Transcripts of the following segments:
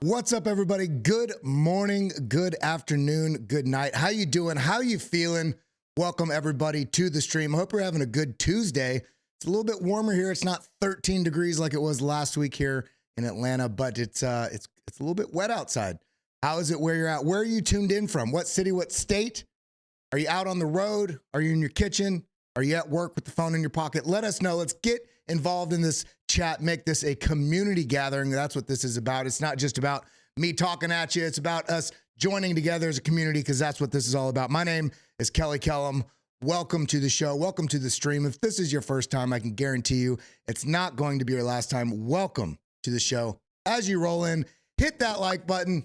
What's up, everybody? Good morning, good afternoon, good night. How you doing? How you feeling? Welcome, everybody, to the stream. I hope you're having a good Tuesday. It's a little bit warmer here. It's not 13 degrees like it was last week here in Atlanta, but it's a little bit wet outside. How is it where you're at? Where are you tuned in from? What city, what state? Are you out on the road? Are you in your kitchen? Are you at work with the phone in your pocket? Let us know. Let's get involved in this chat. Make this a community gathering. That's what this is about. It's not just about me talking at you. It's about us joining together as a community, because that's what this is all about. My name is Kelly Kellum. Welcome to the show. Welcome to the stream. If this is your first time, I can guarantee you it's not going to be your last time. Welcome to the show. As you roll in, hit that like button.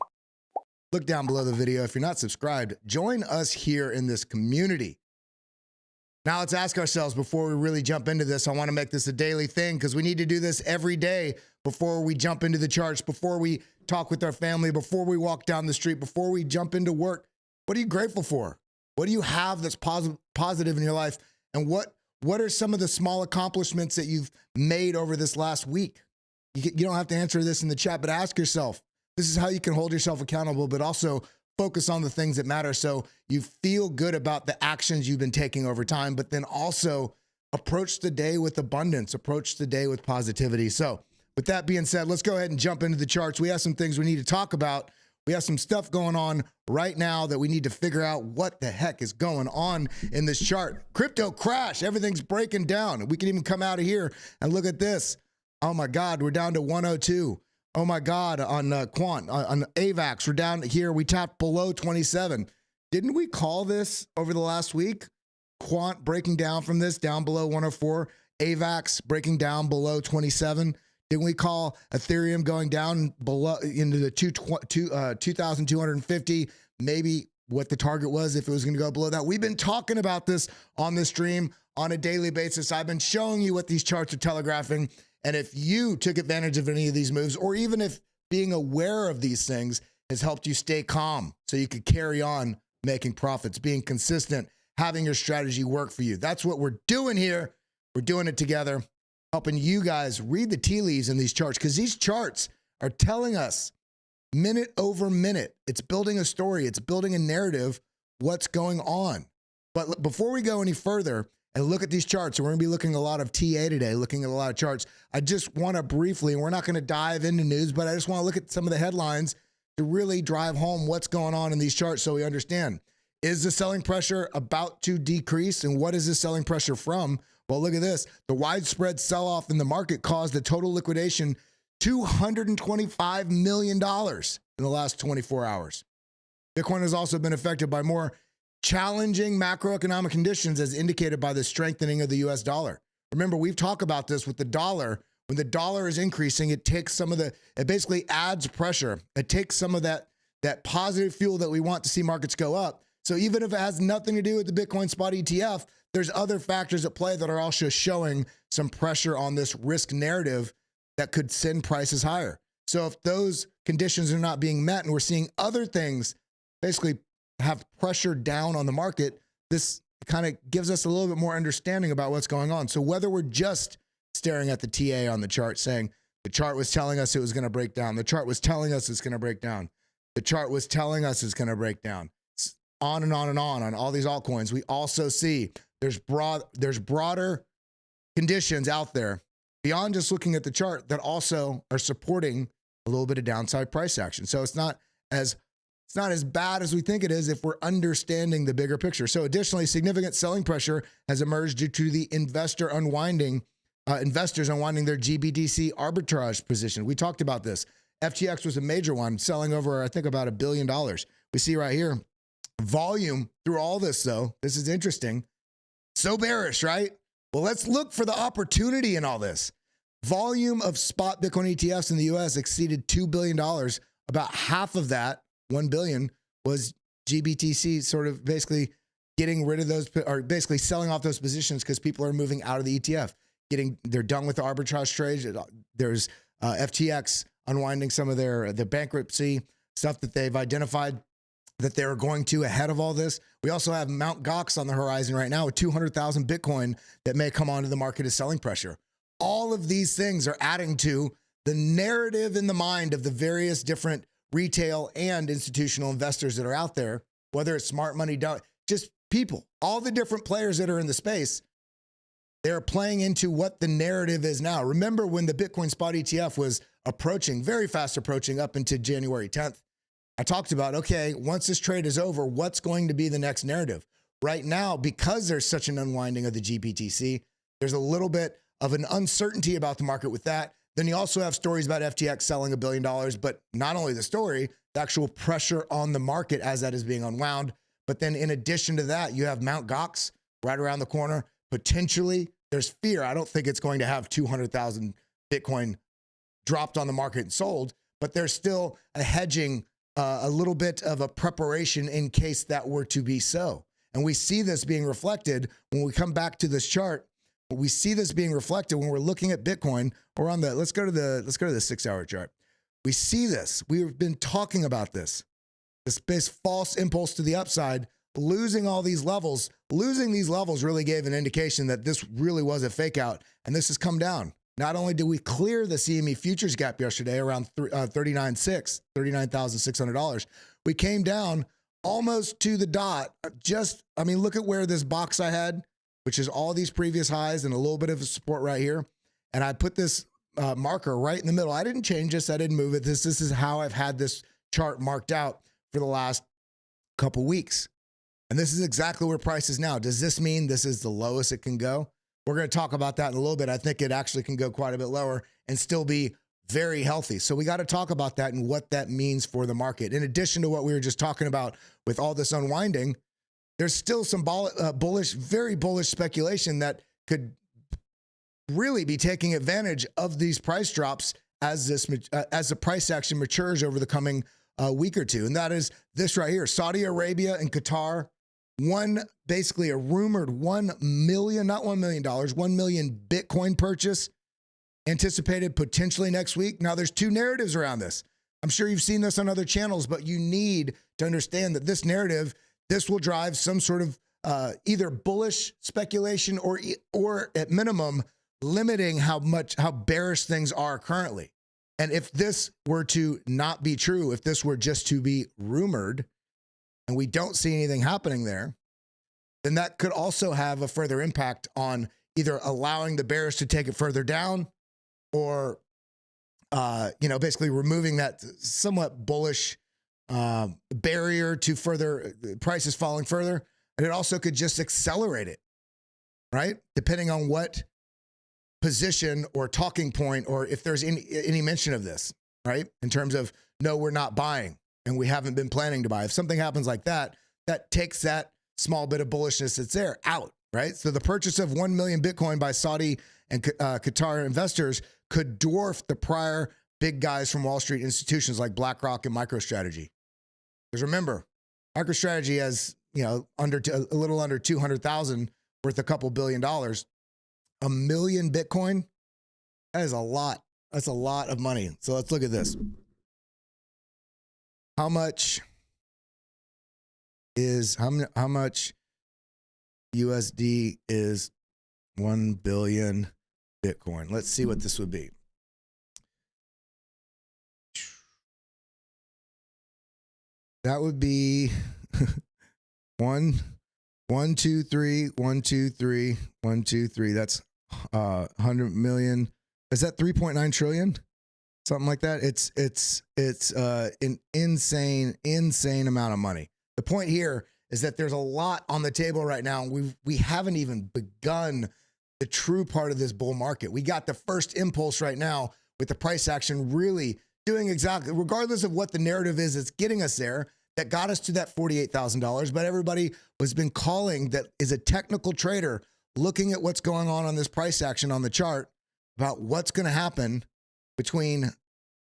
Look down below the video. If you're not subscribed, join us here in this community. Now let's ask ourselves, before we really jump into this, I want to make this a daily thing, because we need to do this every day before we jump into the charts, before we talk with our family, before we walk down the street, before we jump into work. What are you grateful for? What do you have that's positive in your life? And what are some of the small accomplishments that you've made over this last week? You don't have to answer this in the chat, but ask yourself. This is how you can hold yourself accountable, but also focus on the things that matter, so you feel good about the actions you've been taking over time, but then also approach the day with abundance, approach the day with positivity. So with that being said, let's go ahead and jump into the charts. We have some things we need to talk about. We have some stuff going on right now that we need to figure out what the heck is going on in this chart. Crypto crash, everything's breaking down. We can even come out of here and look at this. Oh my God, we're down to 102. Oh my God, on quant, on AVAX, we're down here. We tapped below 27. Didn't we call this over the last week? Quant breaking down from this, down below 104. AVAX breaking down below 27. Didn't we call Ethereum going down below into the 2,250? Maybe what the target was if it was going to go below that. We've been talking about this on the stream on a daily basis. I've been showing you what these charts are telegraphing. And if you took advantage of any of these moves, or even if being aware of these things has helped you stay calm so you could carry on making profits, being consistent, having your strategy work for you. That's what we're doing here. We're doing it together, helping you guys read the tea leaves in these charts, because these charts are telling us minute over minute. It's building a story. It's building a narrative, what's going on. But before we go any further and look at these charts, and we're going to be looking at a lot of TA today, looking at a lot of charts, I just want to briefly, and we're not going to dive into news, but I just want to look at some of the headlines to really drive home what's going on in these charts so we understand. Is the selling pressure about to decrease? And what is this selling pressure from? Well, look at this. The widespread sell-off in the market caused a total liquidation $225 million in the last 24 hours. Bitcoin has also been affected by more challenging macroeconomic conditions, as indicated by the strengthening of the US dollar. Remember, we've talked about this with the dollar. When the dollar is increasing, it takes some of it basically adds pressure. It takes some of that positive fuel that we want to see markets go up. So even if it has nothing to do with the Bitcoin spot ETF, there's other factors at play that are also showing some pressure on this risk narrative that could send prices higher. So if those conditions are not being met and we're seeing other things basically have pressure down on the market, this kind of gives us a little bit more understanding about what's going on. So whether we're just staring at the TA on the chart saying the chart was telling us it was going to break down, the chart was telling us it's going to break down, the chart was telling us it's going to break down, on and on and on all these altcoins, we also see there's broader conditions out there beyond just looking at the chart that also are supporting a little bit of downside price action. So it's not as bad as we think it is if we're understanding the bigger picture. So additionally, significant selling pressure has emerged due to the investors unwinding their GBDC arbitrage position. We talked about this. FTX was a major one, selling over, I think, about $1 billion. We see right here, volume through all this, though. This is interesting. So bearish, right? Well, let's look for the opportunity in all this. Volume of spot Bitcoin ETFs in the US exceeded $2 billion. About half of that, 1 billion, was GBTC sort of basically getting rid of those, or basically selling off those positions because people are moving out of the ETF. They're done with the arbitrage trades. There's FTX unwinding some of the bankruptcy stuff that they've identified that they're going to ahead of all this. We also have Mt. Gox on the horizon right now with 200,000 Bitcoin that may come onto the market as selling pressure. All of these things are adding to the narrative in the mind of the various different retail and institutional investors that are out there, whether it's smart money, just people, all the different players that are in the space, they're playing into what the narrative is now. Remember when the Bitcoin spot ETF was approaching, very fast approaching up into January 10th, I talked about, okay, once this trade is over, what's going to be the next narrative? Right now, because there's such an unwinding of the GBTC, there's a little bit of an uncertainty about the market with that. Then you also have stories about FTX selling $1 billion, but not only the story, the actual pressure on the market as that is being unwound. But then in addition to that, you have Mt. Gox right around the corner. Potentially, there's fear. I don't think it's going to have 200,000 Bitcoin dropped on the market and sold, but there's still a hedging, a little bit of a preparation in case that were to be so. And we see this being reflected when we come back to this chart. We see this being reflected when we're looking at Bitcoin or on the, let's go to the 6-hour chart. We see this. We've been talking about this false impulse to the upside, losing all these levels. Losing these levels really gave an indication that this really was a fake out, and this has come down. Not only did we clear the CME futures gap yesterday around $39,600, we came down almost to the dot. Look at where this box I had, which is all these previous highs and a little bit of a support right here. And I put this marker right in the middle. I didn't change this. I didn't move it. This is how I've had this chart marked out for the last couple weeks. And this is exactly where price is now. Does this mean this is the lowest it can go? We're going to talk about that in a little bit. I think it actually can go quite a bit lower and still be very healthy. So we got to talk about that and what that means for the market. In addition to what we were just talking about with all this unwinding, there's still some bullish, very bullish speculation that could really be taking advantage of these price drops as the price action matures over the coming week or two. And that is this right here. Saudi Arabia and Qatar, basically a rumored $1 million, not $1 million, 1 million Bitcoin purchase anticipated potentially next week. Now there's two narratives around this. I'm sure you've seen this on other channels, but you need to understand that this narrative, this will drive some sort of either bullish speculation or at minimum limiting how bearish things are currently. And if this were to not be true, if this were just to be rumored and we don't see anything happening there, then that could also have a further impact on either allowing the bears to take it further down or, basically removing that somewhat bullish barrier to further prices falling further. And it also could just accelerate it, right? Depending on what position or talking point, or if there's any mention of this, right? In terms of, no, we're not buying and we haven't been planning to buy. If something happens like that, that takes that small bit of bullishness that's there out, right? So the purchase of 1 million Bitcoin by Saudi and Qatar investors could dwarf the prior big guys from Wall Street institutions like BlackRock and MicroStrategy. Because remember, MicroStrategy has, a little under 200,000 worth a couple $1 billion. 1 million Bitcoin, that is a lot. That's a lot of money. So let's look at this. How much USD is 1 billion Bitcoin? Let's see what this would be. That would be 1, 2, 3, 1, 2, 3, 1, 2, 3. That's 100 million. Is that 3.9 trillion? Something like that. It's an insane amount of money. The point here is that there's a lot on the table right now. We haven't even begun the true part of this bull market. We got the first impulse right now with the price action really doing exactly, regardless of what the narrative is, it's getting us there. That got us to that $48,000. But everybody has been calling that is a technical trader looking at what's going on this price action on the chart about what's going to happen between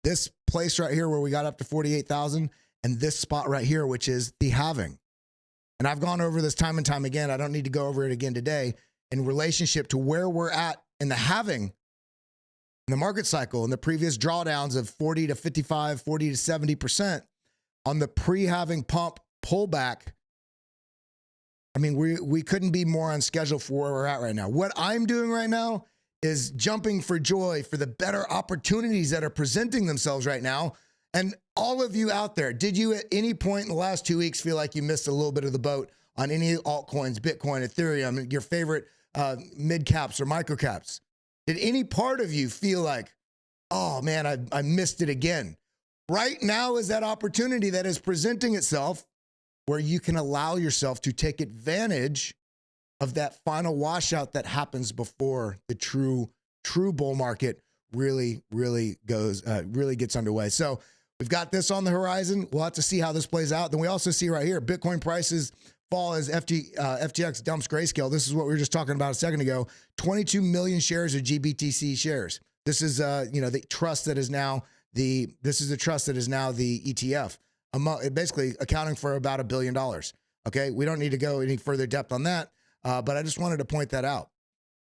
this place right here where we got up to 48,000 and this spot right here, which is the halving. And I've gone over this time and time again. I don't need to go over it again today in relationship to where we're at in the halving in the market cycle in the previous drawdowns of 40 to 55, 40 to 70% on the pre-halving pump pullback. I mean, we couldn't be more on schedule for where we're at right now. What I'm doing right now is jumping for joy for the better opportunities that are presenting themselves right now. And all of you out there, did you at any point in the last 2 weeks feel like you missed a little bit of the boat on any altcoins, Bitcoin, Ethereum, your favorite mid caps or micro caps? Did any part of you feel like, oh man, I missed it again? Right now is that opportunity that is presenting itself where you can allow yourself to take advantage of that final washout that happens before the true bull market really gets underway. So we've got this on the horizon. We'll have to see how this plays out. Then we also see right here, Bitcoin prices fall as FTX dumps Grayscale. This is what we were just talking about a second ago. 22 million shares of GBTC shares. This is the trust that is now the ETF. Basically accounting for about $1 billion. Okay, we don't need to go any further depth on that, but I just wanted to point that out.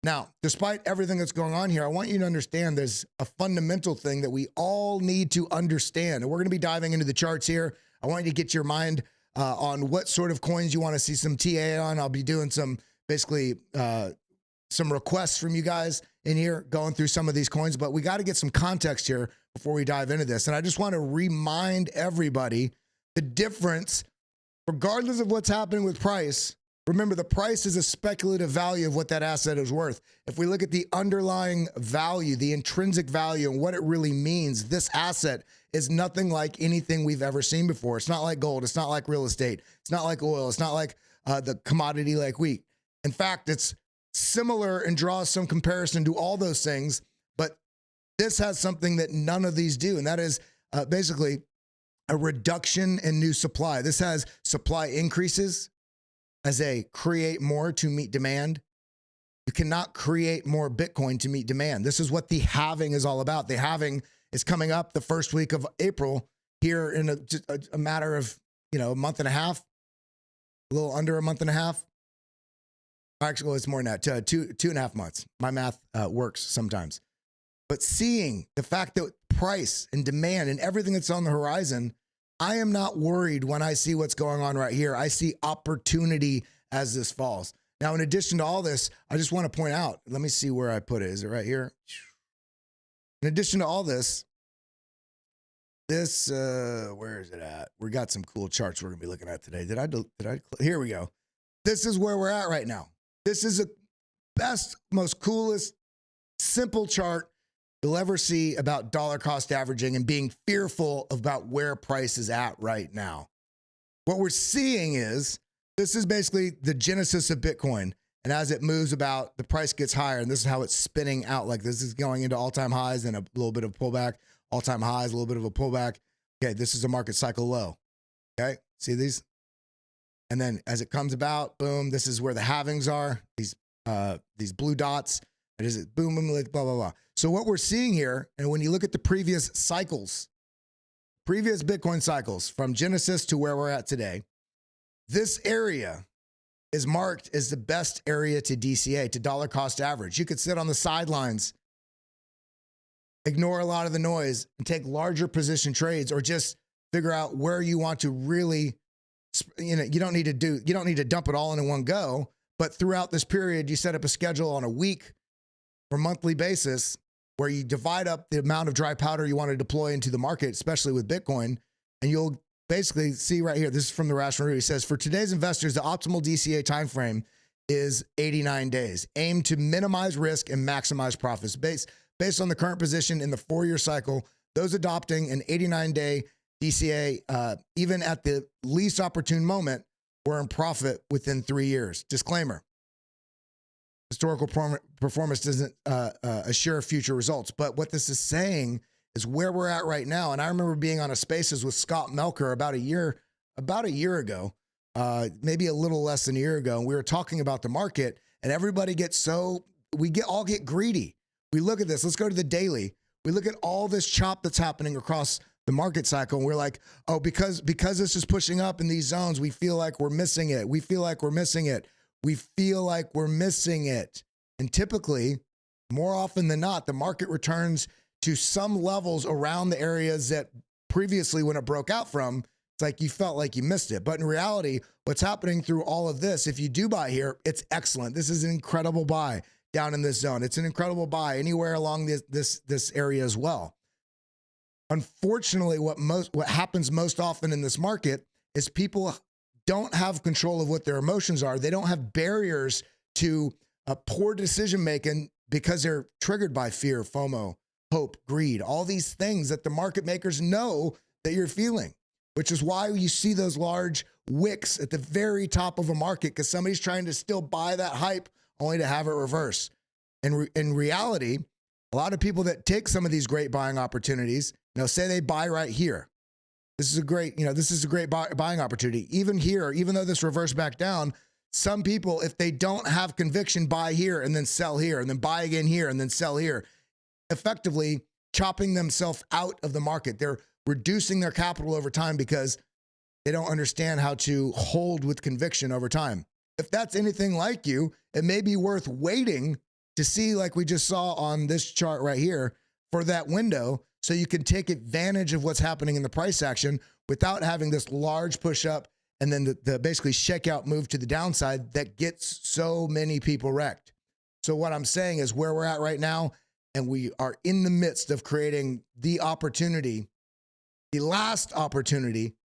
Now, despite everything that's going on here, I want you to understand there's a fundamental thing that we all need to understand, and we're going to be diving into the charts here. I want you to get your mind on what sort of coins you want to see some TA on. I'll be doing some requests from you guys in here, going through some of these coins, but we got to get some context here before we dive into this. And I just want to remind everybody the difference, regardless of what's happening with price. Remember, the price is a speculative value of what that asset is worth. If we look at the underlying value, the intrinsic value, and what it really means, this asset is nothing like anything we've ever seen before. It's not like gold. It's not like real estate. It's not like oil. It's not like the commodity like wheat. In fact, it's similar and draws some comparison to all those things, but this has something that none of these do, and that is basically a reduction in new supply. This has supply increases as they create more to meet demand. You cannot create more Bitcoin to meet demand. This is what the halving is all about. The halving is coming up the first week of April here in a matter of, a month and a half, a little under a month and a half. Actually, it's more than that, two and a half months. My math works sometimes. But seeing the fact that price and demand and everything that's on the horizon, I am not worried when I see what's going on right here. I see opportunity as this falls. Now, in addition to all this, I just want to point out, let me see where I put it. Is it right here? In addition to all this, where is it at? We got some cool charts we're going to be looking at today. Here we go. This is where we're at right now. This is the best, most coolest, simple chart you'll ever see about dollar cost averaging and being fearful about where price is at right now. What we're seeing is this is basically the genesis of Bitcoin. And as it moves about, the price gets higher. And this is how it's spinning out. Like this is going into all-time highs and a little bit of pullback, all-time highs, a little bit of a pullback. Okay, this is a market cycle low. Okay, see these? And then as it comes about, boom, this is where the halvings are. These blue dots. It is boom, boom, blah, blah, blah. So what we're seeing here, and when you look at the previous cycles, previous Bitcoin cycles from Genesis to where we're at today, this area is marked as the best area to DCA, to dollar cost average. You could sit on the sidelines, ignore a lot of the noise, and take larger position trades, or just figure out where you want to really, you don't need to dump it all in one go, but throughout this period, you set up a schedule on a week or monthly basis where you divide up the amount of dry powder you want to deploy into the market, especially with Bitcoin, and you'll basically see right here, this is from the Rational Root. He says, for today's investors, the optimal DCA timeframe is 89 days. Aim to minimize risk and maximize profits. Based on the current position in the 4-year cycle, those adopting an 89-day DCA, even at the least opportune moment, were in profit within 3 years. Disclaimer. Historical performance doesn't assure future results. But what this is saying is where we're at right now. And I remember being on a Spaces with Scott Melker about a year ago, maybe a little less than a year ago. And we were talking about the market, and everybody all get greedy. We look at this. Let's go to the daily. We look at all this chop that's happening across the market cycle, and we're like, oh, because this is pushing up in these zones, we feel like we're missing it. We feel like we're missing it. We feel like we're missing it. And typically, more often than not, the market returns to some levels around the areas that previously, when it broke out from, it's like you felt like you missed it. But in reality, what's happening through all of this, if you do buy here, it's excellent. This is an incredible buy. down in this zone. It's an incredible buy anywhere along this area as well. Unfortunately, what happens most often in this market is people don't have control of what their emotions are. They don't have barriers to poor decision making because they're triggered by fear, FOMO, hope, greed, all these things that the market makers know that you're feeling, which is why you see those large wicks at the very top of a market, because somebody's trying to still buy that hype only to have it reverse. And in reality, a lot of people that take some of these great buying opportunities, say they buy right here. This is a great, buying opportunity. Even here, even though this reversed back down, some people, if they don't have conviction, buy here and then sell here and then buy again here and then sell here, effectively chopping themselves out of the market. They're reducing their capital over time because they don't understand how to hold with conviction over time. If that's anything like you, it may be worth waiting to see, like we just saw on this chart right here, for that window so you can take advantage of what's happening in the price action without having this large push up and then the basically shakeout move to the downside that gets so many people wrecked. So what I'm saying is where we're at right now, and we are in the midst of creating the opportunity, the last opportunity,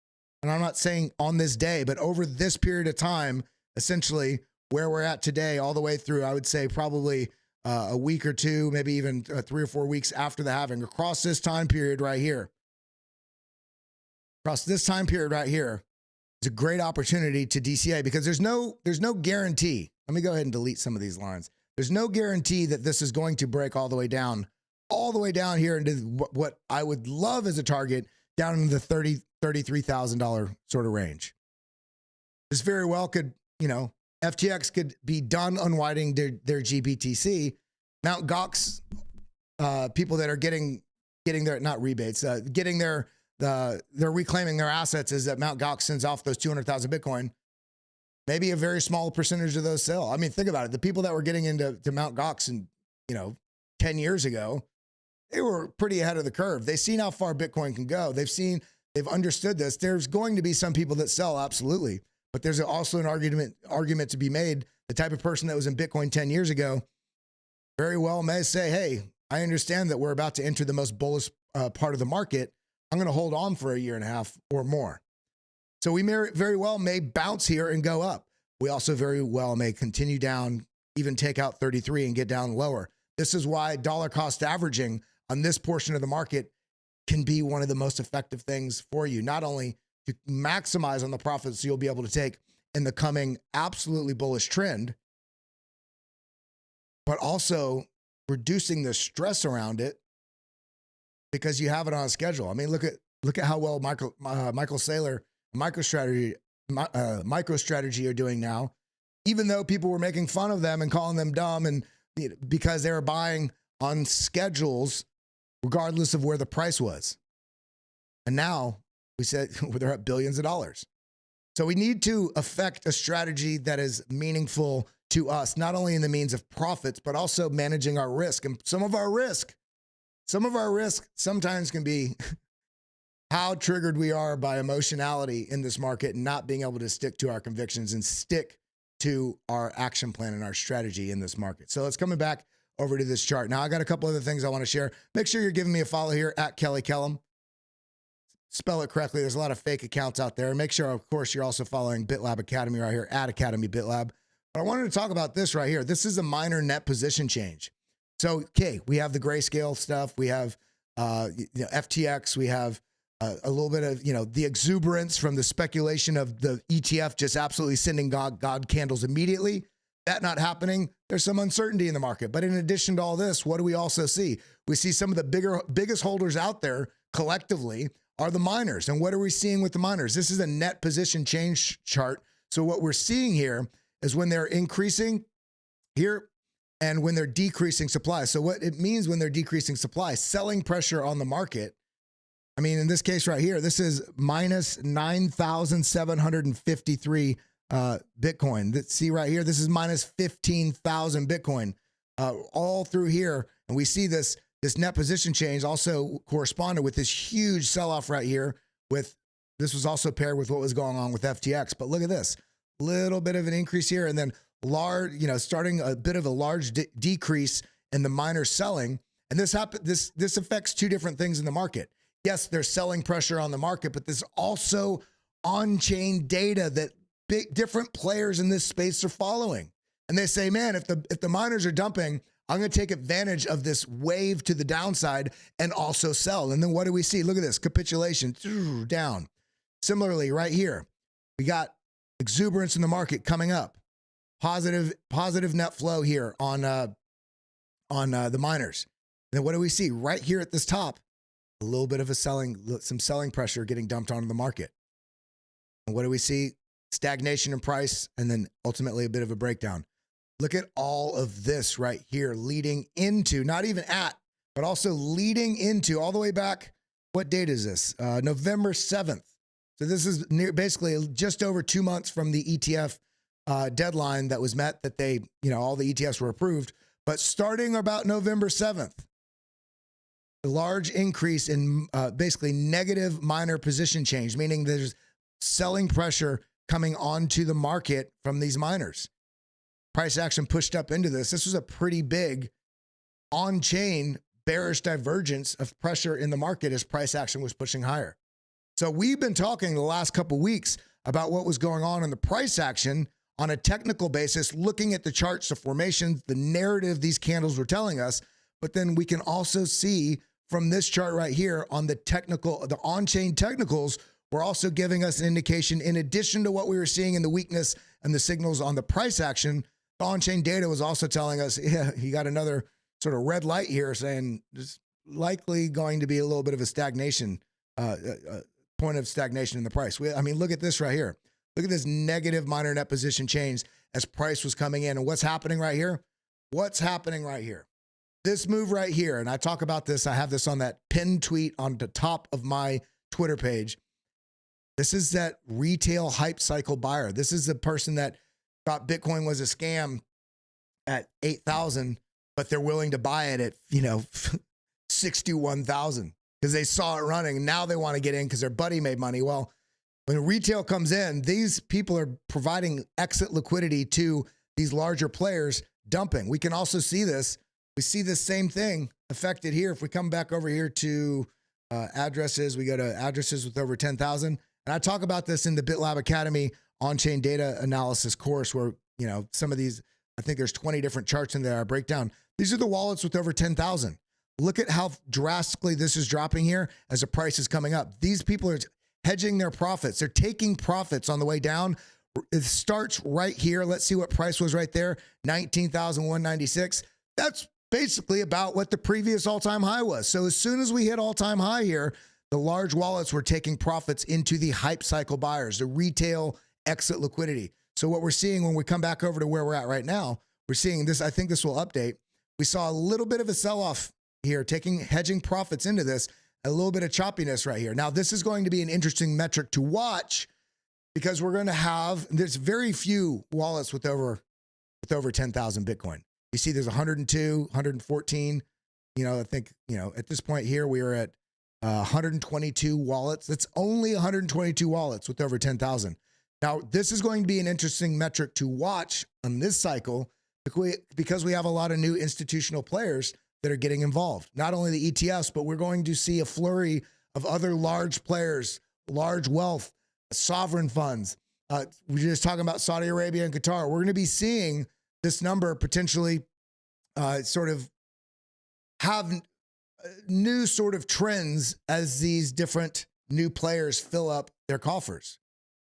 and I'm not saying on this day, but over this period of time, essentially where we're at today, all the way through, I would say probably a week or two, maybe even 3 or 4 weeks after the halving, across this time period right here. Across this time period right here, it's a great opportunity to DCA because there's no guarantee. Let me go ahead and delete some of these lines. There's no guarantee that this is going to break all the way down here into what I would love as a target, down into the $33,000 sort of range. This very well could, FTX could be done unwinding their GBTC. Mt. Gox, people that are getting their, not rebates, they're reclaiming their assets is that Mt. Gox sends off those 200,000 Bitcoin. Maybe a very small percentage of those sell. I mean, think about it. The people that were getting into Mt. Gox in, 10 years ago, they were pretty ahead of the curve. They've seen how far Bitcoin can go. They've understood this. There's going to be some people that sell, absolutely. But there's also an argument to be made. The type of person that was in Bitcoin 10 years ago very well may say, hey, I understand that we're about to enter the most bullish part of the market. I'm going to hold on for a year and a half or more. So we very well may bounce here and go up. We also very well may continue down, even take out 33 and get down lower. This is why dollar cost averaging on this portion of the market can be one of the most effective things for you, not only to maximize on the profits you'll be able to take in the coming absolutely bullish trend, but also reducing the stress around it because you have it on a schedule. I mean, look at how well Michael Saylor, MicroStrategy are doing now, even though people were making fun of them and calling them dumb and because they were buying on schedules regardless of where the price was. And now we said they're up billions of dollars. So we need to affect a strategy that is meaningful to us, not only in the means of profits, but also managing our risk. And some of our risk sometimes can be how triggered we are by emotionality in this market and not being able to stick to our convictions and stick to our action plan and our strategy in this market. So let's coming back over to this chart. Now I got a couple other things I want to share. Make sure you're giving me a follow here at Kelly Kellum. Spell it correctly. There's a lot of fake accounts out there. Make sure, of course, you're also following BitLab Academy right here at Academy BitLab. But I wanted to talk about this right here. This is a minor net position change. So, okay, we have the grayscale stuff. We have FTX. We have a little bit of, the exuberance from the speculation of the ETF just absolutely sending God candles immediately. That not happening. There's some uncertainty in the market. But in addition to all this, what do we also see? We see some of the biggest holders out there collectively are the miners. And what are we seeing with the miners? This is a net position change chart. So what we're seeing here is when they're increasing here and when they're decreasing supply. So what it means when they're decreasing supply, selling pressure on the market. I mean, in this case right here, this is minus 9,753 Bitcoin. See right here, this is minus 15,000 Bitcoin all through here. And we see this net position change also corresponded with this huge sell-off right here. This was also paired with what was going on with FTX. But look at this, little bit of an increase here and then large, starting a bit of a large decrease in the miners selling. And this affects two different things in the market. Yes, there's selling pressure on the market, but there's also on-chain data that different players in this space are following. And they say, man, if the miners are dumping, I'm going to take advantage of this wave to the downside and also sell. And then what do we see? Look at this capitulation down. Similarly, right here, we got exuberance in the market coming up. Positive net flow here on the miners. And then what do we see? Right here at this top, a little bit of some selling pressure getting dumped onto the market. And what do we see? Stagnation in price, and then ultimately a bit of a breakdown. Look at all of this right here leading into, not even at, but also leading into all the way back. What date is this? November 7th. So this is basically just over 2 months from the ETF deadline that was met, that they, all the ETFs were approved. But starting about November 7th, a large increase in basically negative minor position change, meaning there's selling pressure coming onto the market from these miners. Price action pushed up into this. This was a pretty big on-chain bearish divergence of pressure in the market as price action was pushing higher. So we've been talking the last couple of weeks about what was going on in the price action on a technical basis, looking at the charts, the formations, the narrative these candles were telling us. But then we can also see from this chart right here on the on-chain technicals, we're also giving us an indication, in addition to what we were seeing in the weakness and the signals on the price action, the on-chain data was also telling us, yeah, you got another sort of red light here saying there's likely going to be a little bit of a stagnation, point of stagnation in the price. Look at this right here. Look at this negative minor net position change as price was coming in. And what's happening right here? What's happening right here? This move right here, and I talk about this, I have this on that pinned tweet on the top of my Twitter page. This is that retail hype cycle buyer. This is the person that thought Bitcoin was a scam at 8,000, but they're willing to buy it at, 61,000 because they saw it running. And now they want to get in because their buddy made money. Well, when retail comes in, these people are providing exit liquidity to these larger players dumping. We can also see this. We see the same thing affected here. If we come back over here to addresses, we go to addresses with over 10,000. And I talk about this in the BitLab Academy on-chain data analysis course where, some of these, I think there's 20 different charts in there I break down. These are the wallets with over 10,000. Look at how drastically this is dropping here as the price is coming up. These people are hedging their profits. They're taking profits on the way down. It starts right here. Let's see what price was right there, 19,196. That's basically about what the previous all-time high was. So as soon as we hit all-time high here, the large wallets were taking profits into the hype cycle buyers, the retail exit liquidity. So what we're seeing when we come back over to where we're at right now, we're seeing this, I think this will update. We saw a little bit of a sell-off here, hedging profits into this, a little bit of choppiness right here. Now, this is going to be an interesting metric to watch because we're going to have, there's very few wallets with over 10,000 Bitcoin. You see there's 102, 114, I think, at this point here, we are at 122 wallets. That's only 122 wallets with over 10,000. Now, this is going to be an interesting metric to watch on this cycle because we have a lot of new institutional players that are getting involved. Not only the ETFs, but we're going to see a flurry of other large players, large wealth, sovereign funds. We're just talking about Saudi Arabia and Qatar. We're going to be seeing this number potentially sort of have new sort of trends as these different new players fill up their coffers.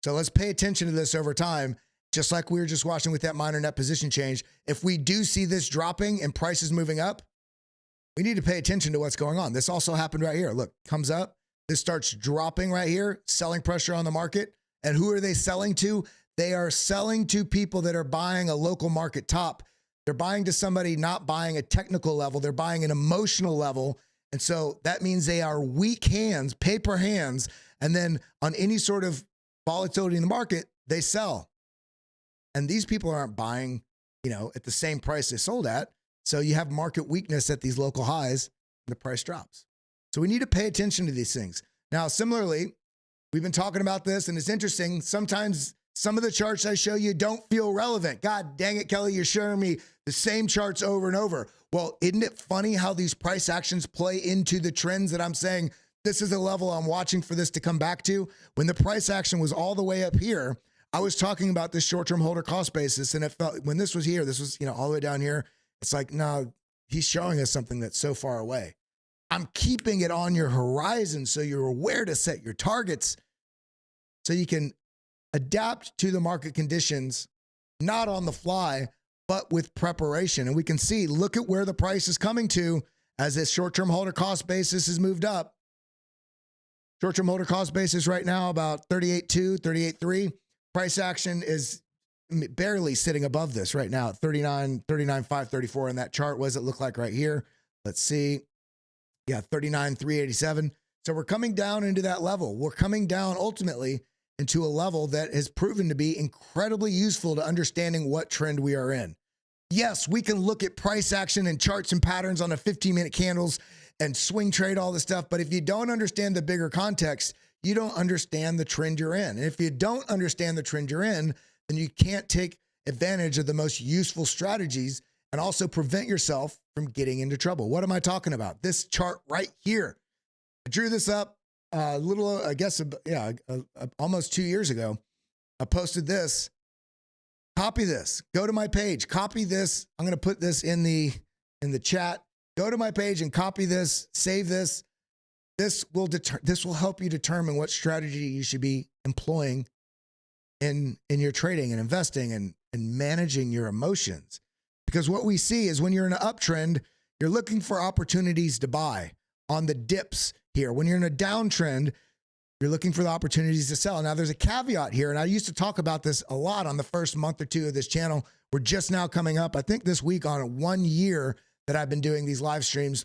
So let's pay attention to this over time, just like we were just watching with that minor net position change. If we do see this dropping and prices moving up, we need to pay attention to what's going on. This also happened right here. Look, comes up, this starts dropping right here, selling pressure on the market. And who are they selling to? They are selling to people that are buying a local market top. They're buying to somebody not buying a technical level. They're buying an emotional level. And so that means they are weak hands, paper hands. And then on any sort of volatility in the market, they sell. And these people aren't buying, at the same price they sold at. So you have market weakness at these local highs and the price drops. So we need to pay attention to these things. Now, similarly, we've been talking about this and it's interesting. Sometimes Some of the charts I show you don't feel relevant. God dang it, Kelly, you're showing me the same charts over and over. Well, isn't it funny how these price actions play into the trends that I'm saying this is a level I'm watching for this to come back to? When the price action was all the way up here, I was talking about this short-term holder cost basis, and it felt when this was here, this was, all the way down here. It's like, no, he's showing us something that's so far away. I'm keeping it on your horizon so you're aware to set your targets so you can adapt to the market conditions, not on the fly, but with preparation. And we can see, look at where the price is coming to as this short-term holder cost basis has moved up. Short-term holder cost basis right now about 38.2, 38.3. Price action is barely sitting above this right now at 39, 39.5, 34. And that chart, what does it look like right here? Let's see. Yeah, 39,387. So we're coming down into that level. We're coming down ultimately into a level that has proven to be incredibly useful to understanding what trend we are in. Yes, we can look at price action and charts and patterns on a 15-minute candles and swing trade all this stuff, but if you don't understand the bigger context, you don't understand the trend you're in. And if you don't understand the trend you're in, then you can't take advantage of the most useful strategies and also prevent yourself from getting into trouble. What am I talking about? This chart right here. I drew this up a little, I guess, almost 2 years ago. I posted this. Copy this. Go to my page. Copy this. I'm going to put this in the chat. Go to my page and copy this. Save this. This will help you determine what strategy you should be employing in your trading and investing and managing your emotions. Because what we see is when you're in an uptrend, you're looking for opportunities to buy on the dips here. When you're in a downtrend, you're looking for the opportunities to sell. Now, there's a caveat here, and I used to talk about this a lot on the first month or two of this channel. We're just now coming up, I think this week, on 1 year that I've been doing these live streams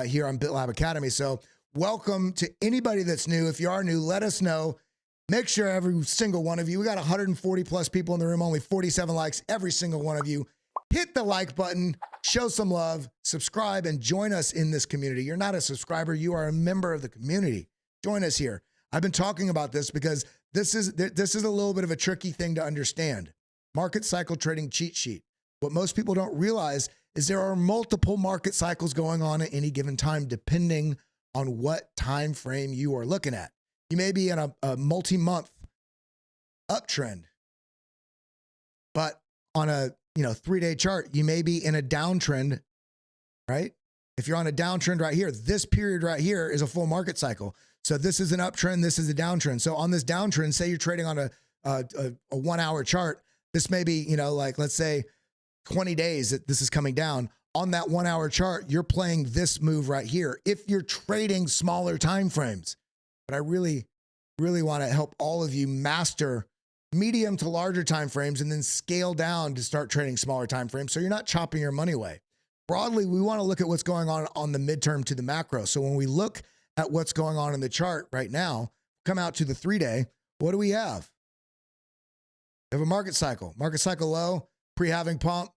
here on BitLab Academy. So welcome to anybody that's new. If you are new, let us know. Make sure every single one of you, we got 140 plus people in the room, only 47 likes, every single one of you. Hit the like button, show some love, subscribe, and join us in this community. You're not a subscriber, you are a member of the community. Join us here. I've been talking about this because this is a little bit of a tricky thing to understand. Market cycle trading cheat sheet. What most people don't realize is there are multiple market cycles going on at any given time, depending on what time frame you are looking at. You may be in a multi-month uptrend, but on a 3-day chart, you may be in a downtrend, right? If you're on a downtrend right here, this period right here is a full market cycle. So this is an uptrend, this is a downtrend. So on this downtrend, say you're trading on a 1 hour chart, this may be, like let's say 20 days that this is coming down. On that 1 hour chart, you're playing this move right here if you're trading smaller time frames. But I really, really want to help all of you master medium to larger time frames and then scale down to start trading smaller time frames so you're not chopping your money away. Broadly, we want to look at what's going on the midterm to the macro. So when we look at what's going on in the chart right now, come out to the 3-day, what do we have? We have a market cycle low, pre-halving pump,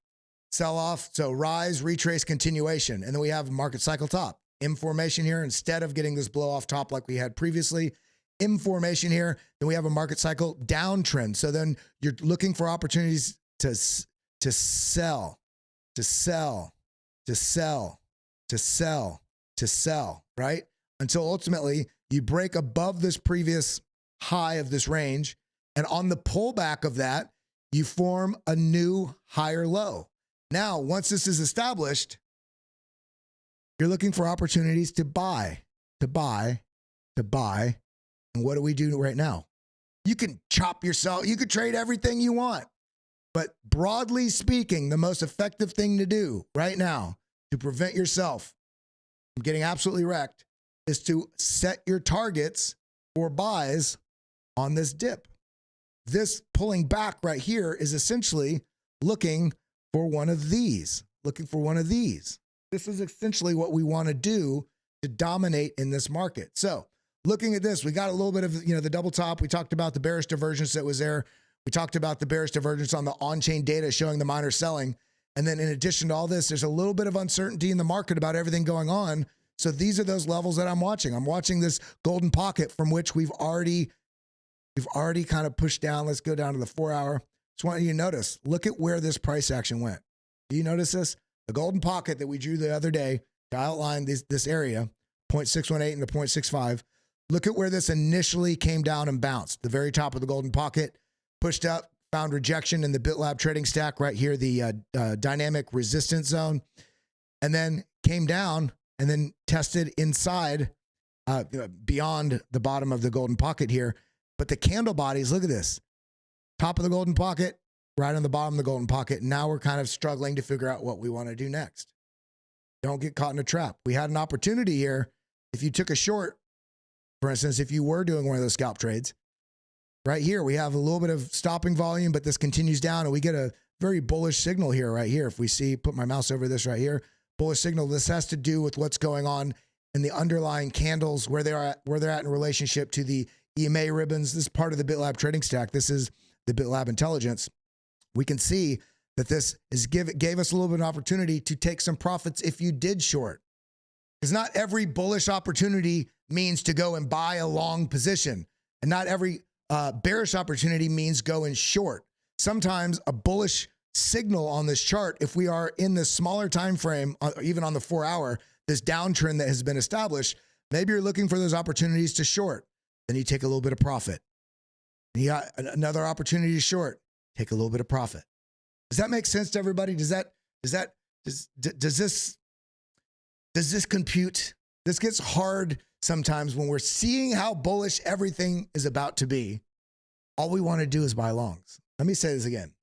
sell off, so rise, retrace, continuation. And then we have a market cycle top. M formation here, instead of getting this blow off top like we had previously, M formation here, then we have a market cycle downtrend. So then you're looking for opportunities to sell, right? Until ultimately you break above this previous high of this range. And on the pullback of that, you form a new higher low. Now, once this is established, you're looking for opportunities to buy. And what do we do right now? You can chop yourself. You could trade everything you want. But broadly speaking, the most effective thing to do right now to prevent yourself from getting absolutely wrecked is to set your targets for buys on this dip. This pulling back right here is essentially looking for one of these. This is essentially what we want to do to dominate in this market. So looking at this, we got a little bit of, the double top. We talked about the bearish divergence that was there. We talked about the bearish divergence on the on-chain data showing the miners selling. And then in addition to all this, there's a little bit of uncertainty in the market about everything going on. So these are those levels that I'm watching. I'm watching this golden pocket from which we've already We've already kind of pushed down. Let's go down to the 4 hour. Just want you to notice, look at where this price action went. Do you notice this? The golden pocket that we drew the other day to outline this area, 0.618 and the 0.65. Look at where this initially came down and bounced. The very top of the golden pocket, pushed up, found rejection in the BitLab trading stack right here, the dynamic resistance zone, and then came down and then tested inside beyond the bottom of the golden pocket here. But the candle bodies, look at this. Top of the golden pocket, right on the bottom of the golden pocket. Now we're kind of struggling to figure out what we want to do next. Don't get caught in a trap. We had an opportunity here. If you took a short, for instance, if you were doing one of those scalp trades, right here, we have a little bit of stopping volume, but this continues down and we get a very bullish signal here, right here. If we see, put my mouse over this right here, bullish signal. This has to do with what's going on in the underlying candles, where they're at in relationship to the EMA ribbons. This is part of the BitLab trading stack. This is the BitLab intelligence. We can see that this gave us a little bit of opportunity to take some profits if you did short. Because not every bullish opportunity means to go and buy a long position. And not every bearish opportunity means go and short. Sometimes a bullish signal on this chart, if we are in this smaller time frame, even on the 4 hour, this downtrend that has been established, maybe you're looking for those opportunities to short. Then you take a little bit of profit. And you got another opportunity to short, take a little bit of profit. Does that make sense to everybody? Does this compute? This gets hard sometimes when we're seeing how bullish everything is about to be. All we want to do is buy longs. Let me say this again.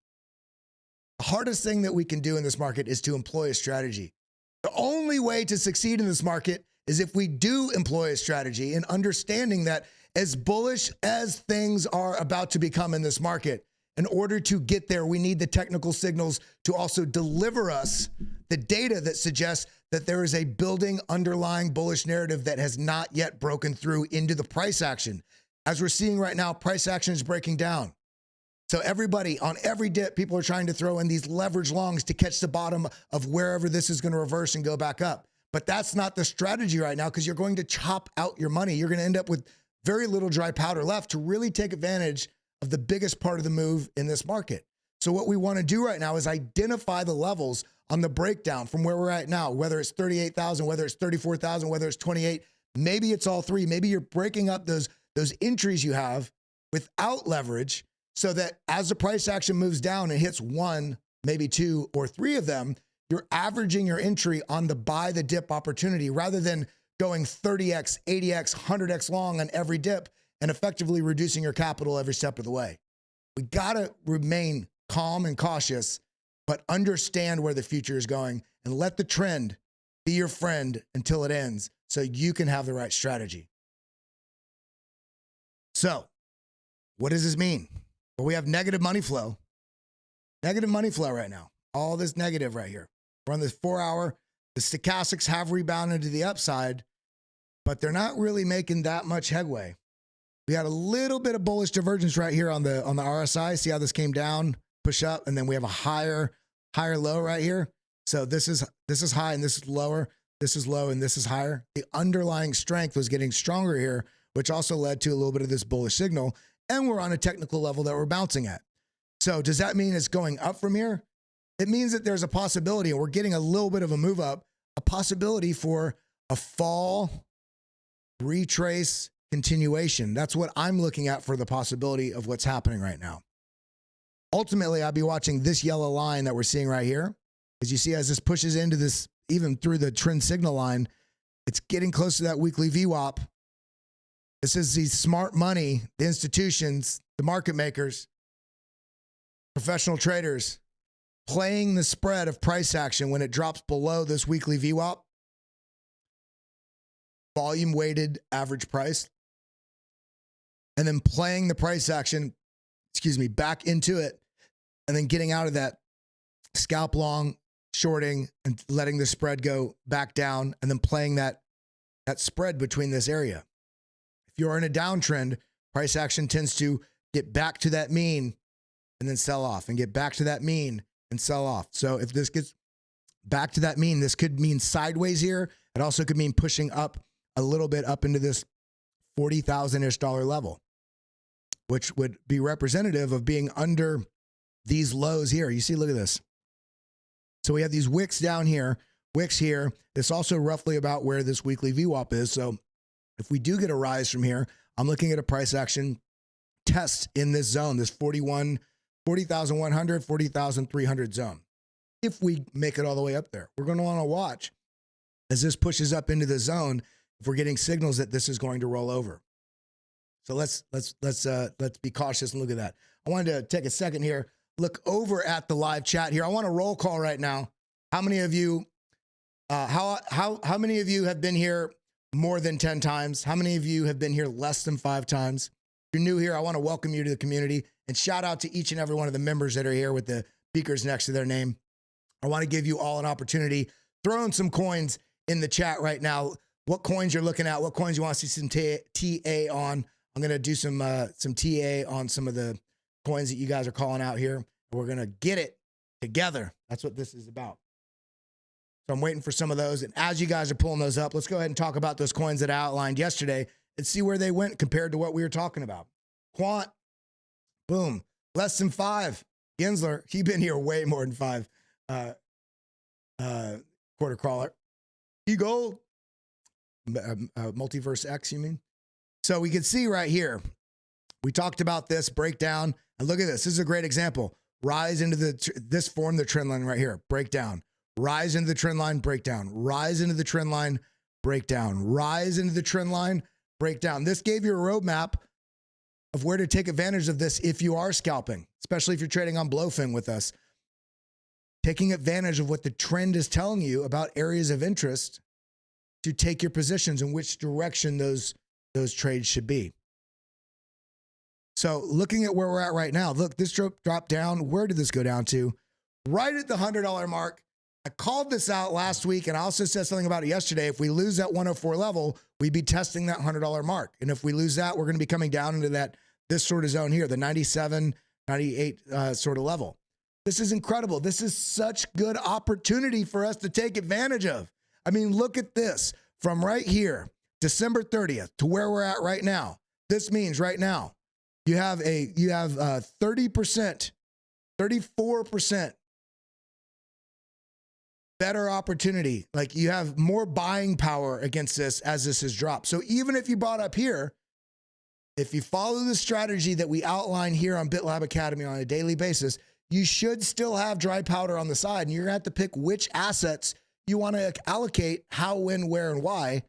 The hardest thing that we can do in this market is to employ a strategy. The only way to succeed in this market is if we do employ a strategy, and understanding that as bullish as things are about to become in this market, in order to get there, we need the technical signals to also deliver us the data that suggests that there is a building underlying bullish narrative that has not yet broken through into the price action. As we're seeing right now, price action is breaking down. So everybody, on every dip, people are trying to throw in these leverage longs to catch the bottom of wherever this is going to reverse and go back up. But that's not the strategy right now, because you're going to chop out your money. You're going to end up with very little dry powder left to really take advantage of the biggest part of the move in this market. So what we want to do right now is identify the levels on the breakdown from where we're at now, whether it's 38,000, whether it's 34,000, whether it's 28, maybe it's all three. Maybe you're breaking up those entries you have without leverage, so that as the price action moves down and hits one, maybe two or three of them, you're averaging your entry on the buy the dip opportunity rather than going 30x, 80x, 100x long on every dip and effectively reducing your capital every step of the way. We got to remain calm and cautious, but understand where the future is going and let the trend be your friend until it ends so you can have the right strategy. So, what does this mean? Well, we have negative money flow. Negative money flow right now. All this negative right here. We're on this 4 hour. The stochastics have rebounded to the upside, but they're not really making that much headway. We had a little bit of bullish divergence right here on the RSI. See how this came down, push up, and then we have a higher low right here. So this is high and this is lower. This is low and this is higher. The underlying strength was getting stronger here, which also led to a little bit of this bullish signal. And we're on a technical level that we're bouncing at. So does that mean it's going up from here? It means that there's a possibility, and we're getting a little bit of a move up, a possibility for a fall, retrace, continuation. That's what I'm looking at for the possibility of what's happening right now. Ultimately, I'll be watching this yellow line that we're seeing right here. As you see, as this pushes into this, even through the trend signal line, it's getting close to that weekly VWAP. This is the smart money, the institutions, the market makers, professional traders playing the spread of price action when it drops below this weekly VWAP, volume weighted average price, and then playing the price action, back into it, and then getting out of that scalp long, shorting, and letting the spread go back down, and then playing that spread between this area. If you're in a downtrend, price action tends to get back to that mean and then sell off, and get back to that mean and sell off. So if this gets back to that mean, this could mean sideways here. It also could mean pushing up a little bit up into this $40,000-ish level. which would be representative of being under these lows here. You see, look at this. So we have these wicks down here, wicks here. It's also roughly about where this weekly VWAP is. So if we do get a rise from here, I'm looking at a price action test in this zone, this 40,100, 40,300 zone. If we make it all the way up there, we're going to want to watch as this pushes up into the zone if we're getting signals that this is going to roll over. So let's be cautious and look at that. I wanted to take a second here, look over at the live chat here. I want a roll call right now. How many of you how many of you have been here more than 10 times? How many of you have been here less than 5 times? If you're new here, I want to welcome you to the community and shout out to each and every one of the members that are here with the beakers next to their name. I want to give you all an opportunity. Throw in some coins in the chat right now. What coins you're looking at, what coins you want to see some TA on. I'm going to do some TA on some of the coins that you guys are calling out here. We're going to get it together. That's what this is about. So I'm waiting for some of those. And as you guys are pulling those up, let's go ahead and talk about those coins that I outlined yesterday and see where they went compared to what we were talking about. Quant, boom, less than 5. Gensler, he's been here way more than 5. Quarter crawler. EGLD, Multiverse X, you mean? So we can see right here, we talked about this breakdown, and look at this. This is a great example. Rise into this form, the trend line right here, breakdown. Rise into the trend line, breakdown. Rise into the trend line, breakdown. Rise into the trend line, breakdown. This gave you a roadmap of where to take advantage of this if you are scalping, especially if you're trading on Blowfin with us. Taking advantage of what the trend is telling you about areas of interest to take your positions and which direction those trades should be. So looking at where we're at right now, look, this dropped down. Where did this go down to? Right at the $100 mark. I called this out last week, and I also said something about it yesterday. If we lose that 104 level, we'd be testing that $100 mark. And if we lose that, we're going to be coming down into this sort of zone here, the 97, 98 sort of level. This is incredible. This is such good opportunity for us to take advantage of. I mean, look at this. From right here, December 30th to where we're at right now. This means right now, you have 30%, 34% better opportunity. Like you have more buying power against this as this has dropped. So even if you bought up here, if you follow the strategy that we outline here on BitLab Academy on a daily basis, you should still have dry powder on the side, and you're going to have to pick which assets you want to allocate, how, when, where, and why.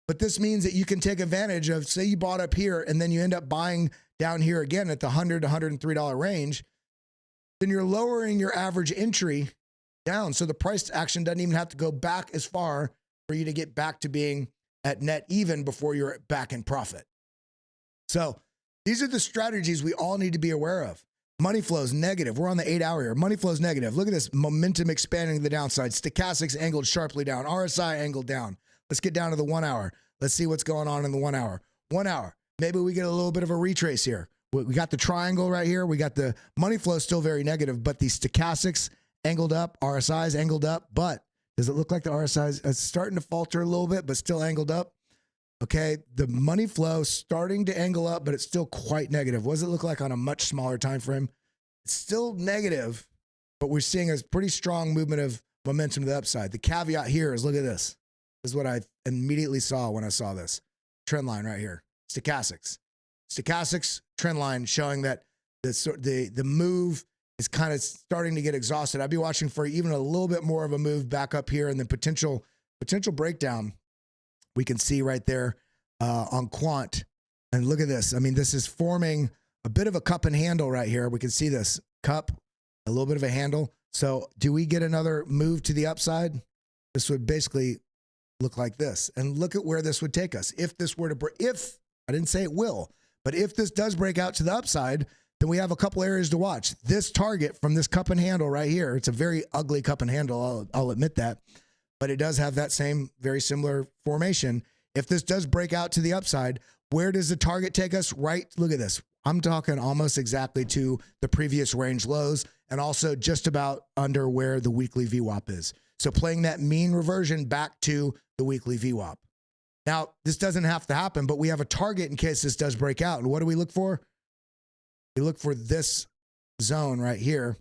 But this means that you can take advantage of, say you bought up here and then you end up buying down here again at the $100 to $103 range, then you're lowering your average entry down. So the price action doesn't even have to go back as far for you to get back to being at net even before you're back in profit. So these are the strategies we all need to be aware of. Money flows negative. We're on the 8-hour here. Money flows negative. Look at this momentum expanding to the downside. Stochastics angled sharply down. RSI angled down. Let's get down to the 1 hour. Let's see what's going on in the 1 hour. 1 hour. Maybe we get a little bit of a retrace here. We got the triangle right here. We got the money flow still very negative, but the stochastics angled up. RSI's angled up. But does it look like the RSI is starting to falter a little bit, but still angled up? Okay, the money flow starting to angle up, but it's still quite negative. What does it look like on a much smaller time frame? It's still negative, but we're seeing a pretty strong movement of momentum to the upside. The caveat here is, look at this. This is what I immediately saw when I saw this. Trend line right here. Stochastics. Stochastics trend line showing that the move is kind of starting to get exhausted. I'd be watching for even a little bit more of a move back up here and then potential breakdown. We can see right there on quant. And look at this. I mean, this is forming a bit of a cup and handle right here. We can see this cup, a little bit of a handle. So do we get another move to the upside? This would basically look like this. And look at where this would take us. If this were to break, I didn't say it will, but if this does break out to the upside, then we have a couple areas to watch. This target from this cup and handle right here, it's a very ugly cup and handle, I'll admit that. But it does have that same very similar formation. If this does break out to the upside, where does the target take us? Right, look at this. I'm talking almost exactly to the previous range lows and also just about under where the weekly VWAP is. So playing that mean reversion back to the weekly VWAP. Now, this doesn't have to happen, but we have a target in case this does break out. And what do we look for? You look for this zone right here.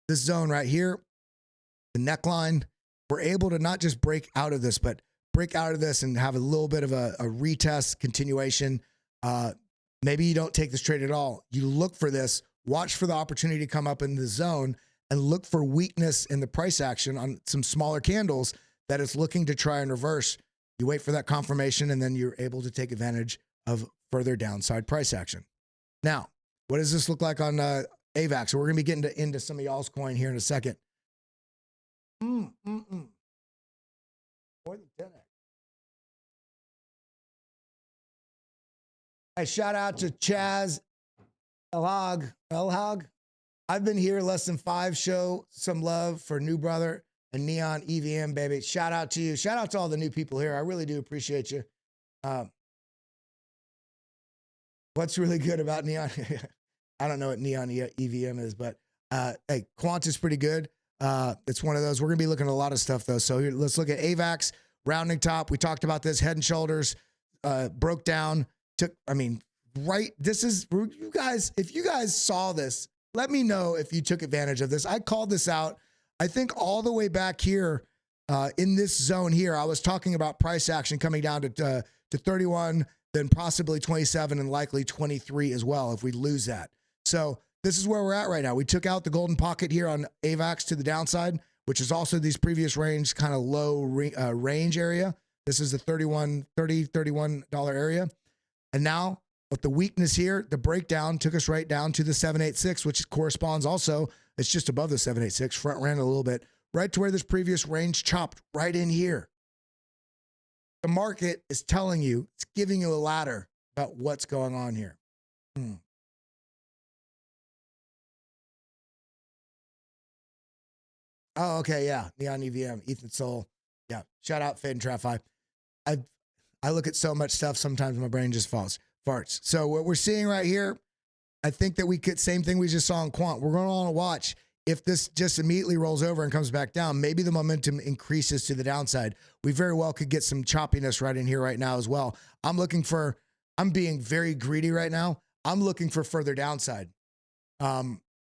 This zone right here, the neckline, we're able to not just break out of this, but break out of this and have a little bit of a retest continuation. Maybe you don't take this trade at all. You look for this, watch for the opportunity to come up in the zone, and look for weakness in the price action on some smaller candles that it's looking to try and reverse. You wait for that confirmation, and then you're able to take advantage of further downside price action. Now, what does this look like on AVAX? So we're going to be getting into some of y'all's coin here in a second. More than 10x. Hey, shout out to Chaz Elhag. I've been here less than 5. Show some love for new brother and Neon EVM, baby. Shout out to you. Shout out to all the new people here. I really do appreciate you. What's really good about Neon? I don't know what Neon EVM is, but hey, Quant is pretty good. It's one of those. We're going to be looking at a lot of stuff, though. So here, let's look at AVAX, rounding top. We talked about this, head and shoulders, broke down. This is, you guys, if you guys saw this, let me know if you took advantage of this. I called this out, I think all the way back here in this zone here. I was talking about price action coming down to 31, then possibly 27 and likely 23 as well if we lose that. So this is where we're at right now. We took out the golden pocket here on AVAX to the downside, which is also these previous range, kind of low range area. This is the $31 area. And now with the weakness here, the breakdown took us right down to the 786, which corresponds also, it's just above the 786, front ran a little bit, right to where this previous range chopped right in here. The market is telling you, it's giving you a ladder about what's going on here. Oh, okay, yeah, Neon EVM, Ethan Soul. Yeah, shout out Fade and TradFi. I look at so much stuff, sometimes my brain just farts. So what we're seeing right here, I think that we could, same thing we just saw in Quant. We're going to want to watch if this just immediately rolls over and comes back down, maybe the momentum increases to the downside. We very well could get some choppiness right in here right now as well. I'm being very greedy right now. I'm looking for further downside.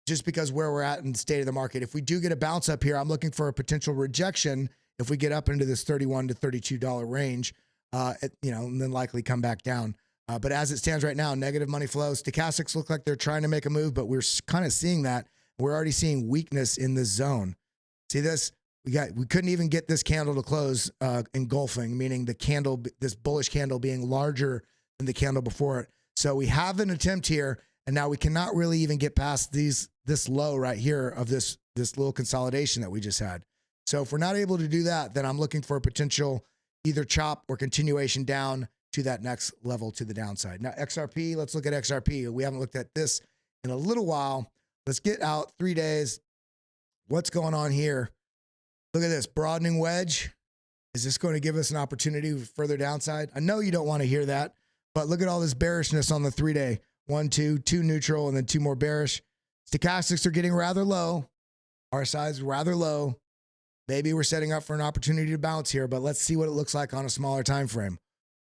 Just because where we're at in the state of the market. If we do get a bounce up here, I'm looking for a potential rejection if we get up into this $31 to $32 range, and then likely come back down. But as it stands right now, negative money flow. Stochastics look like they're trying to make a move, but we're kind of seeing that. We're already seeing weakness in this zone. See this? We couldn't even get this candle to close engulfing, meaning the candle, this bullish candle being larger than the candle before it. So we have an attempt here, and now we cannot really even get past this low right here of this little consolidation that we just had. So if we're not able to do that, then I'm looking for a potential either chop or continuation down to that next level to the downside. Now XRP, let's look at XRP. We haven't looked at this in a little while. Let's get out 3 days. What's going on here? Look at this broadening wedge. Is this going to give us an opportunity for further downside? I know you don't want to hear that, but look at all this bearishness on the 3 day. 1, 2 neutral, and then 2 more bearish. Stochastics are getting rather low. RSI is rather low. Maybe we're setting up for an opportunity to bounce here, but let's see what it looks like on a smaller time frame.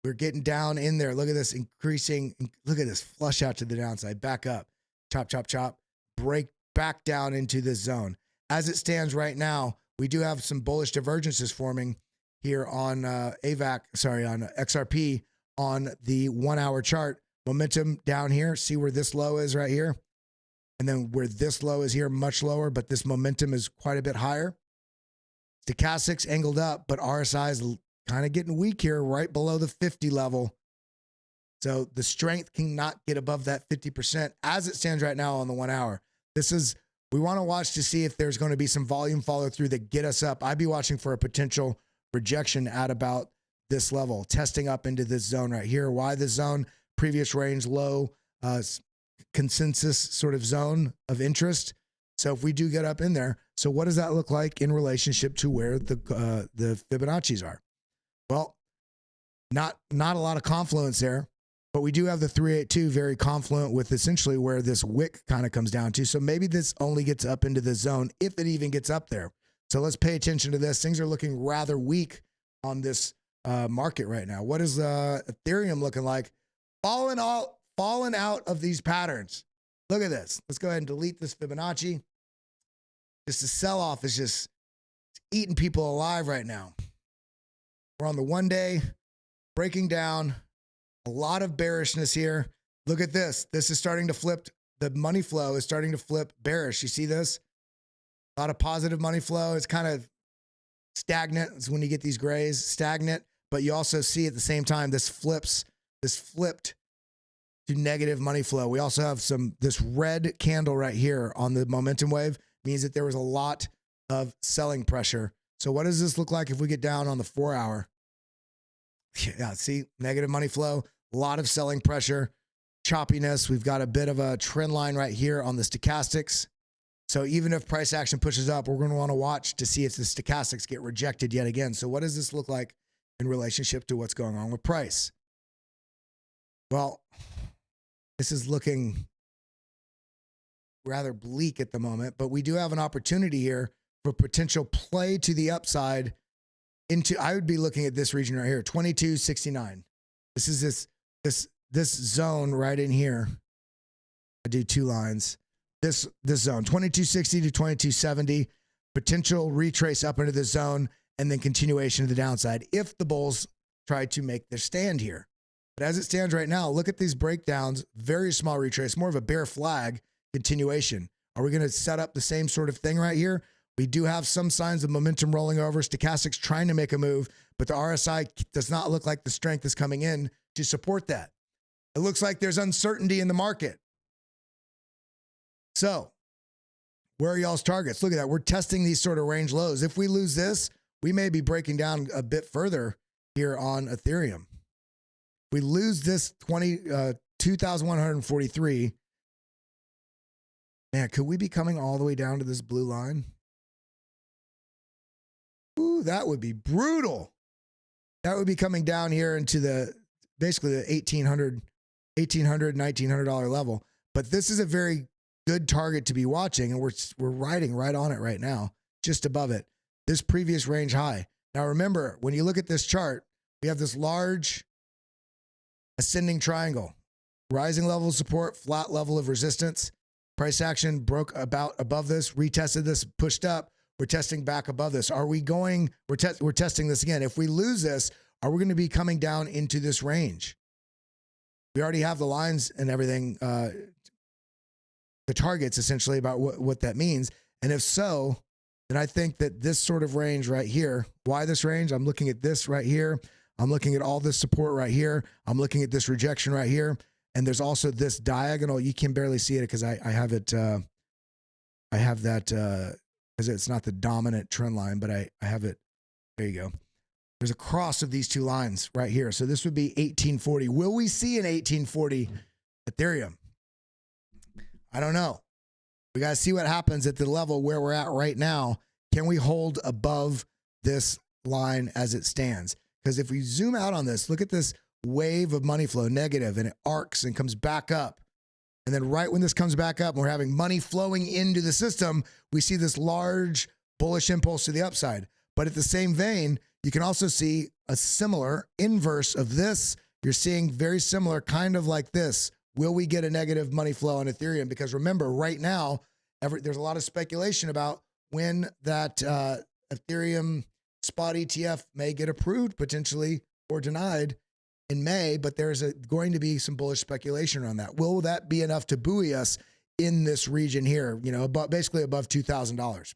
We're getting down in there. Look at this increasing. Look at this flush out to the downside. Back up. Chop, chop, chop. Break back down into this zone. As it stands right now, we do have some bullish divergences forming here on on XRP on the 1 hour chart. Momentum down here. See where this low is right here. And then where this low is here, much lower, but this momentum is quite a bit higher. Stochastics angled up, but RSI is kind of getting weak here, right below the 50 level. So the strength cannot get above that 50% as it stands right now on the 1 hour. We want to watch to see if there's going to be some volume follow through that get us up. I'd be watching for a potential rejection at about this level, testing up into this zone right here. Why this zone? Previous range low, consensus sort of zone of interest. So if we do get up in there, so what does that look like in relationship to where the Fibonacci's are? Well, not a lot of confluence there, but we do have the 382 very confluent with essentially where this wick kind of comes down to. So maybe this only gets up into the zone if it even gets up there. So let's pay attention to this. Things are looking rather weak on this market right now. What is Ethereum looking like? fallen out of these patterns. Look at this. Let's go ahead and delete this Fibonacci. Just the sell-off is just eating people alive right now. We're on the 1 day, breaking down. A lot of bearishness here. Look at this. This is starting to flip. The money flow is starting to flip bearish. You see this? A lot of positive money flow. It's kind of stagnant. It's when you get these grays, stagnant. But you also see at the same time, this flipped to negative money flow. We also have this red candle right here on the momentum wave, means that there was a lot of selling pressure. So what does this look like if we get down on the 4 hour? Yeah, see, negative money flow, a lot of selling pressure, choppiness. We've got a bit of a trend line right here on the stochastics. So even if price action pushes up, we're going to want to watch to see if the stochastics get rejected yet again. So what does this look like in relationship to what's going on with price? Well, this is looking rather bleak at the moment, but we do have an opportunity here for potential play to the upside into, I would be looking at this region right here, 2269. This is this zone right in here. I do two lines. This zone, 2260 to 2270, potential retrace up into this zone, and then continuation of the downside if the bulls try to make their stand here. But as it stands right now, look at these breakdowns, very small retrace, more of a bear flag continuation. Are we going to set up the same sort of thing right here? We do have some signs of momentum rolling over, stochastics trying to make a move, but the RSI does not look like the strength is coming in to support that. It looks like there's uncertainty in the market. So where are y'all's targets? Look at that. We're testing these sort of range lows. If we lose this, we may be breaking down a bit further here on Ethereum. If we lose this 2,143, man, could we be coming all the way down to this blue line? Ooh, that would be brutal. That would be coming down here into basically the $1,800, $1,900 level. But this is a very good target to be watching, and we're riding right on it right now, just above it. This previous range high. Now remember, when you look at this chart, we have this large ascending triangle, rising level of support, flat level of resistance. Price action broke about above this, retested this, pushed up. We're testing back above this. Are we going? We're testing this again. If we lose this, are we going to be coming down into this range? We already have the lines and everything, the targets essentially about what that means. And if so, then I think that this sort of range right here, why this range? I'm looking at this right here. I'm looking at all this support right here. I'm looking at this rejection right here. And there's also this diagonal. You can barely see it because I have it. I have that because it's not the dominant trend line, but I have it. There you go. There's a cross of these two lines right here. So this would be 1840. Will we see an 1840 Ethereum? I don't know. We got to see what happens at the level where we're at right now. Can we hold above this line as it stands? Because if we zoom out on this, look at this wave of money flow, negative, and it arcs and comes back up. And then right when this comes back up and we're having money flowing into the system, we see this large bullish impulse to the upside. But at the same vein, you can also see a similar inverse of this. You're seeing very similar, kind of like this. Will we get a negative money flow on Ethereum? Because remember, right now, there's a lot of speculation about when that Ethereum spot ETF may get approved potentially or denied in May, but there's going to be some bullish speculation around that. Will that be enough to buoy us in this region here, basically above $2,000?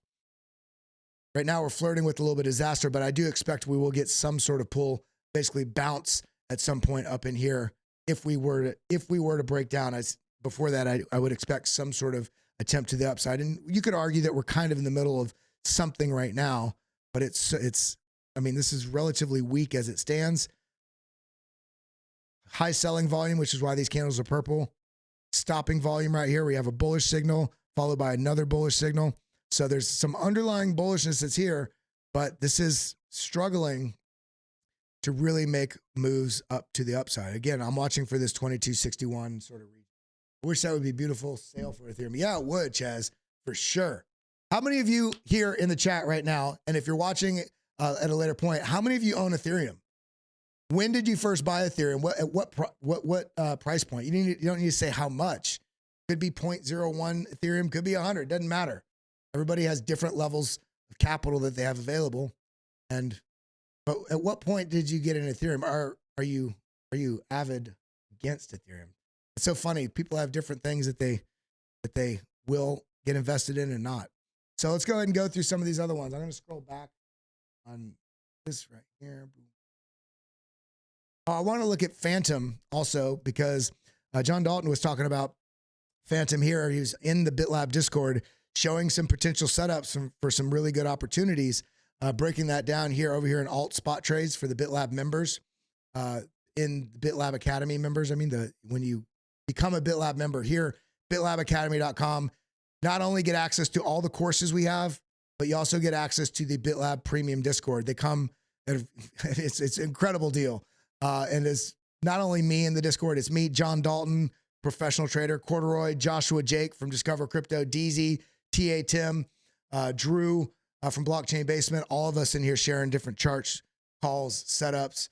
Right now we're flirting with a little bit of disaster, but I do expect we will get some sort of pull, basically bounce at some point up in here. If we were to break down, before that, I would expect some sort of attempt to the upside. And you could argue that we're kind of in the middle of something right now, but this is relatively weak as it stands. High selling volume, which is why these candles are purple. Stopping volume right here. We have a bullish signal followed by another bullish signal. So there's some underlying bullishness that's here, but this is struggling to really make moves up to the upside. Again, I'm watching for this 2261 sort of region. I wish that would be beautiful sale for Ethereum. Yeah, it would, Chaz, for sure. How many of you here in the chat right now, and if you're watching at a later point, how many of you own Ethereum? When did you first buy Ethereum? At what price point? You don't need to say how much. Could be 0.01 Ethereum, could be 100. Doesn't matter. Everybody has different levels of capital that they have available. But at what point did you get an Ethereum? Are you avid against Ethereum? It's so funny. People have different things that they will get invested in and not. So let's go ahead and go through some of these other ones. I'm going to scroll back on this right here. I want to look at Phantom also because John Dalton was talking about Phantom here. He was in the BitLab Discord showing some potential setups for some really good opportunities, breaking that down here over here in alt spot trades for the BitLab members, in BitLab Academy members. I mean, when you become a BitLab member here, bitlabacademy.com, not only get access to all the courses we have, but you also get access to the BitLab Premium Discord. They come, it's an incredible deal. And it's not only me in the Discord, it's me, John Dalton, professional trader, Corduroy, Joshua Jake from Discover Crypto, DZ, TA Tim, Drew from Blockchain Basement, all of us in here sharing different charts, calls, setups,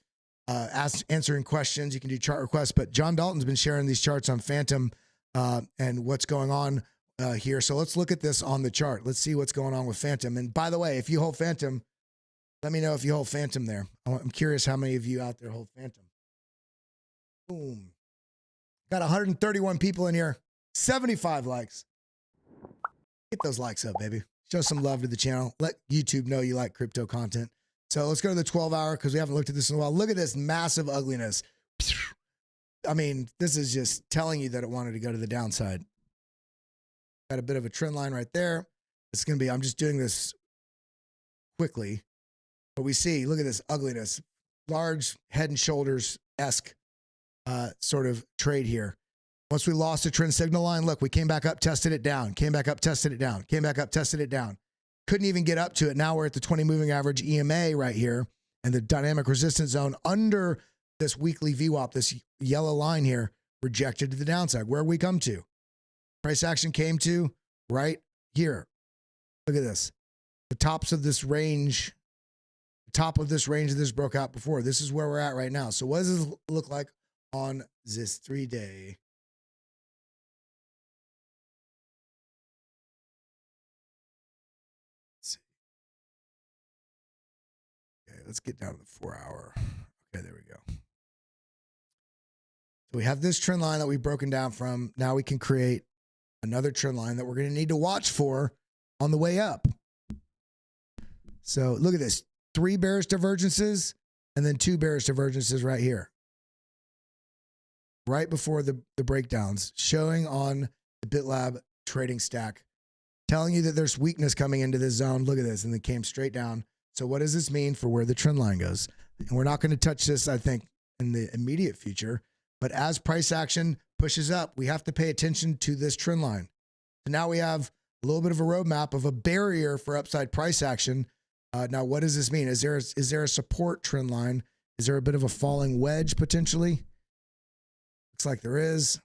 answering questions. You can do chart requests, but John Dalton's been sharing these charts on Phantom and what's going on here. So let's look at this on the chart. Let's see what's going on with Phantom. And by the way, if you hold Phantom, let me know if you hold Phantom there. I'm curious how many of you out there hold Phantom. Boom. Got 131 people in here, 75 likes. Get those likes up, baby. Show some love to the channel. Let YouTube know you like crypto content. So let's go to the 12-hour because we haven't looked at this in a while. Look at this massive ugliness. I mean, this is just telling you that it wanted to go to the downside. Got a bit of a trend line right there. It's going to be, I'm just doing this quickly. But we see, look at this ugliness. Large head and shoulders-esque sort of trade here. Once we lost the trend signal line, look, we came back up, tested it down, came back up, tested it down, came back up, tested it down. Couldn't even get up to it. Now we're at the 20 moving average EMA right here and the dynamic resistance zone under this weekly VWAP, this yellow line here, rejected to the downside. Where we come to? Price action came to right here. Look at this. The tops of this range, the top of this range that this broke out before. This is where we're at right now. So what does this look like on this 3-day? Let's get down to the 4-hour. Okay, there we go. So we have this trend line that we've broken down from. Now we can create another trend line that we're going to need to watch for on the way up. So look at this. 3 bearish divergences and then 2 bearish divergences right here. Right before the breakdowns, showing on the BitLab trading stack, telling you that there's weakness coming into this zone. Look at this. And it came straight down. So what does this mean for where the trend line goes? And we're not going to touch this, I think, in the immediate future. But as price action pushes up, we have to pay attention to this trend line. So now we have a little bit of a roadmap of a barrier for upside price action. Now, what does this mean? Is there a support trend line? Is there a bit of a falling wedge potentially? Looks like there is.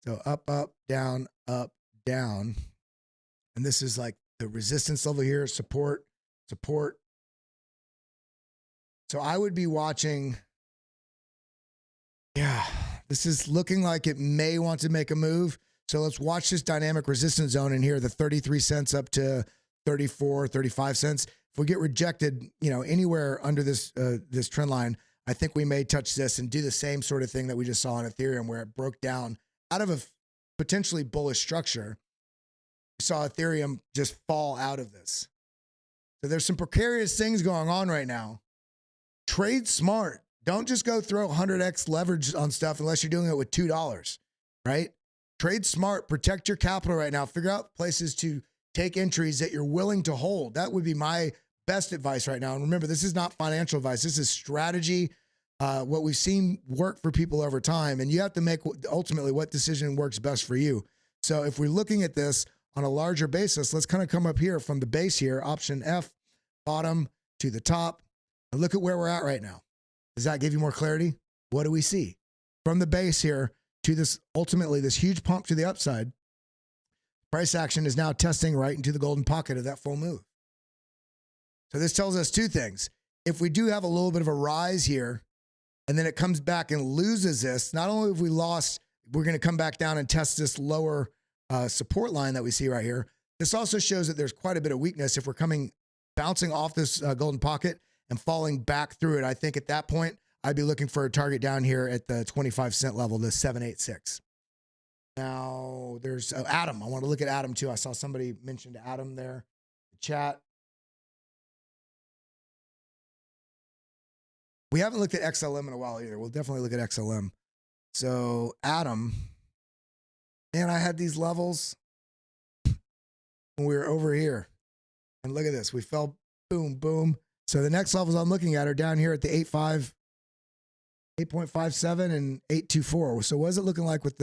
So up, up, down, up, down. And this is like the resistance level here, support. So I would be watching. Yeah, this is looking like it may want to make a move. So let's watch this dynamic resistance zone in here, the 33 cents up to 34, 35 cents. If we get rejected, anywhere under this this trend line, I think we may touch this and do the same sort of thing that we just saw in Ethereum where it broke down out of a potentially bullish structure. We saw Ethereum just fall out of this. So there's some precarious things going on right now. Trade smart. Don't just go throw 100x leverage on stuff unless you're doing it with $2, right? Trade smart. Protect your capital right now. Figure out places to take entries that you're willing to hold. That would be my best advice right now. And remember, this is not financial advice. This is strategy, what we've seen work for people over time. And you have to make ultimately what decision works best for you. So if we're looking at this on a larger basis, let's kind of come up here from the base here, option F, bottom to the top, and look at where we're at right now. Does that give you more clarity? What do we see? From the base here to this, ultimately this huge pump to the upside, price action is now testing right into the golden pocket of that full move. So this tells us 2 things. if we do have a little bit of a rise here, and then it comes back and loses this, not only have we lost, we're going to come back down and test this lower support line that we see right here. This also shows that there's quite a bit of weakness if we're bouncing off this golden pocket and falling back through it. I think at that point, I'd be looking for a target down here at the 25-cent level, the 786. Now there's Atom. I want to look at Atom too. I saw somebody mentioned Atom there in the chat. We haven't looked at XLM in a while either. We'll definitely look at XLM. So Atom, man, I had these levels when we were over here. And look at this. We fell, boom, boom. So the next levels I'm looking at are down here at the 8.57 and 8.24. So what's it looking like with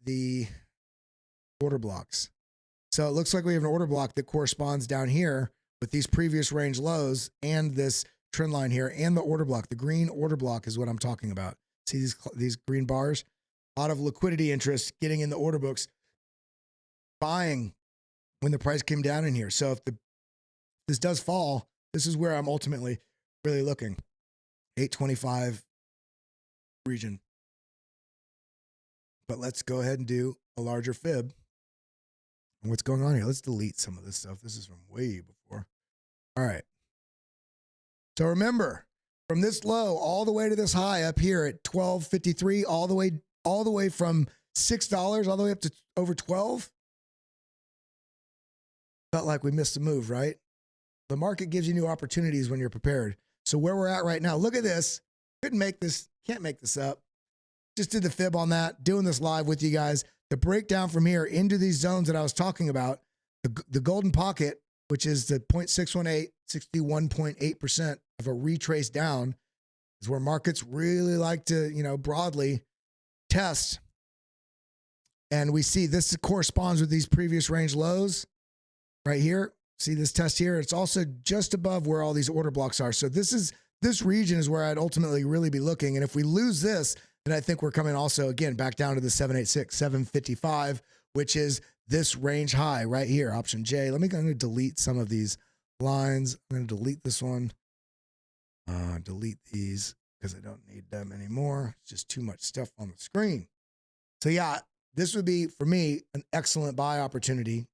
the order blocks? So it looks like we have an order block that corresponds down here with these previous range lows and this trend line here and the order block. The green order block is what I'm talking about. See these green bars? A lot of liquidity interest getting in the order books, buying when the price came down in here. So if this does fall, this is where I'm ultimately really looking. 825 region. But let's go ahead and do a larger fib. And what's going on here? Let's delete some of this stuff. This is from way before. All right. So remember, from this low all the way to this high up here at 12.53, all the way from $6 all the way up to over 12. Felt like we missed a move, right? The market gives you new opportunities when you're prepared. So where we're at right now, look at this. Can't make this up. Just did the fib on that, doing this live with you guys. The breakdown from here into these zones that I was talking about, the golden pocket, which is the 0.618, 61.8% of a retrace down, is where markets really like to, broadly test. And we see this corresponds with these previous range lows right here. See this test here? It's also just above where all these order blocks are. So this region is where I'd ultimately really be looking. And if we lose this, then I think we're coming also, again, back down to the 786, 755, which is this range high right here, option J. I'm going to delete some of these lines. I'm going to delete this one. Delete these because I don't need them anymore. It's just too much stuff on the screen. So yeah, this would be, for me, an excellent buy opportunity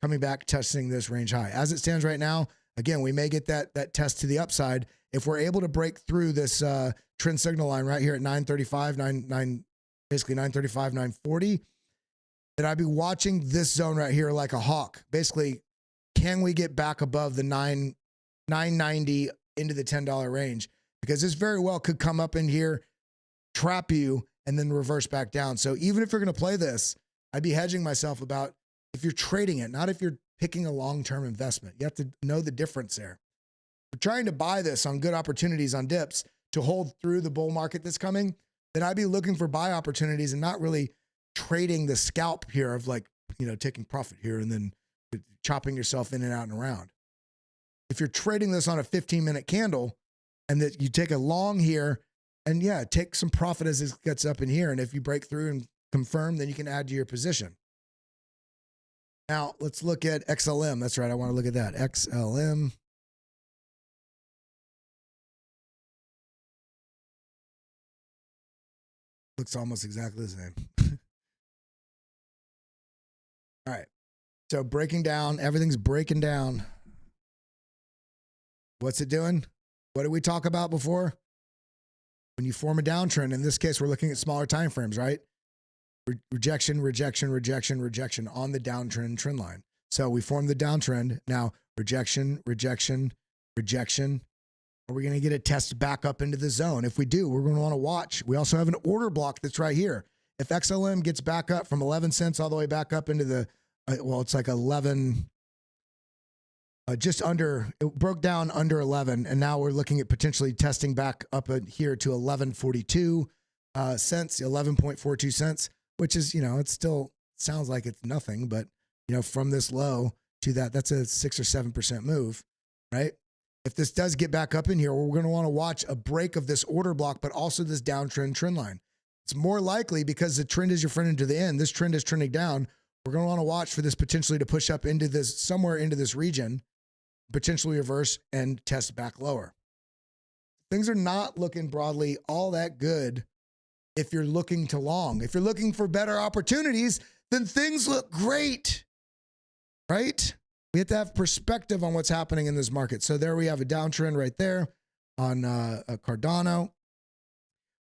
coming back, testing this range high. As it stands right now, again, we may get that test to the upside. If we're able to break through this trend signal line right here at 935, basically 935, 940, then I'd be watching this zone right here like a hawk. Basically, can we get back above the 990 into the $10 range? Because this very well could come up in here, trap you, and then reverse back down. So even if you're going to play this, I'd be hedging myself about if you're trading it, not if you're picking a long-term investment. You have to know the difference there. We're trying to buy this on good opportunities on dips to hold through the bull market that's coming, then I'd be looking for buy opportunities and not really trading the scalp here of taking profit here and then chopping yourself in and out and around. If you're trading this on a 15-minute candle and that you take a long here and take some profit as it gets up in here. And if you break through and confirm, then you can add to your position. Now let's look at XLM. That's right. I want to look at that. XLM. Looks almost exactly the same. All right. So breaking down, everything's breaking down. What's it doing? What did we talk about before? When you form a downtrend, in this case, we're looking at smaller time frames, right? Rejection, rejection, rejection, rejection on the downtrend trend line. So we form the downtrend. Now, rejection, rejection, rejection. Are we going to get a test back up into the zone? If we do, we're going to want to watch. We also have an order block that's right here. If XLM gets back up from 11 cents all the way back up into the, it's like 11, just under, it broke down under 11. And now we're looking at potentially testing back up here to 11.42 cents, 11.42 cents, which is, it still sounds like it's nothing, but, from this low to that's a 6 or 7% move, right? If this does get back up in here, we're going to want to watch a break of this order block, but also this downtrend trend line. It's more likely because the trend is your friend into the end. This trend is trending down. We're going to want to watch for this potentially to push up into this, somewhere into this region. potentially reverse and test back lower. Things are not looking broadly all that good if you're looking to long. If you're looking for better opportunities, then things look great, right? We have to have perspective on what's happening in this market. So there we have a downtrend right there on Cardano.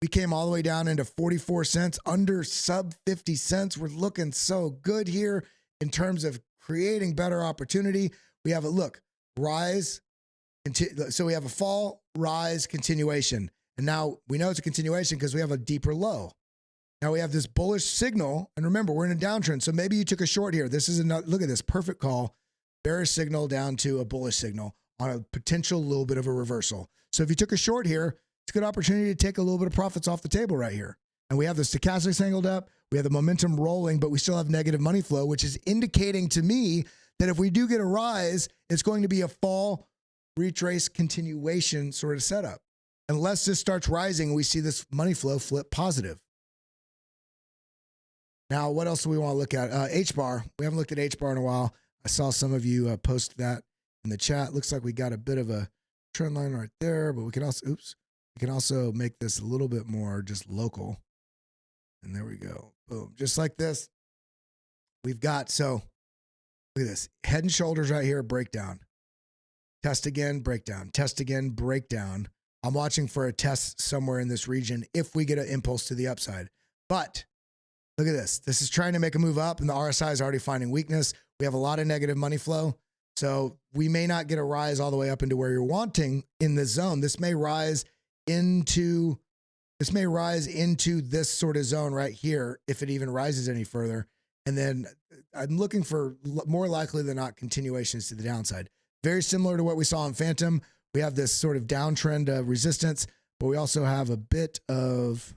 We came all the way down into 44 cents, under sub 50 cents. We're looking so good here in terms of creating better opportunity. We have a look, rise. So we have a fall, rise, continuation. And now we know it's a continuation because we have a deeper low. Now we have this bullish signal. And remember, we're in a downtrend. So maybe you took a short here. This is another, look at this perfect call. Bearish signal down to a bullish signal on a potential little bit of a reversal. So if you took a short here, it's a good opportunity to take a little bit of profits off the table right here. And we have the stochastics angled up. We have the momentum rolling, but we still have negative money flow, which is indicating to me that if we do get a rise, it's going to be a fall, retrace, continuation sort of setup. Unless this starts rising, we see this money flow flip positive. Now, what else do we want to look at? HBAR. We haven't looked at HBAR in a while. I saw some of you post that in the chat. Looks like we got a bit of a trend line right there, but we can also, we can also make this a little bit more just local. And there we go. Boom. Just like this. We've got, so look at this. Head and shoulders right here, breakdown. Test again, breakdown. Test again, breakdown. I'm watching for a test somewhere in this region if we get an impulse to the upside. But look at this. This is trying to make a move up, and the RSI is already finding weakness. We have a lot of negative money flow. So we may not get a rise all the way up into where you're wanting in the zone. This may rise into this sort of zone right here if it even rises any further. And then I'm looking for more likely than not continuations to the downside. Very similar to what we saw in Phantom. We have this sort of downtrend resistance, but we also have a bit of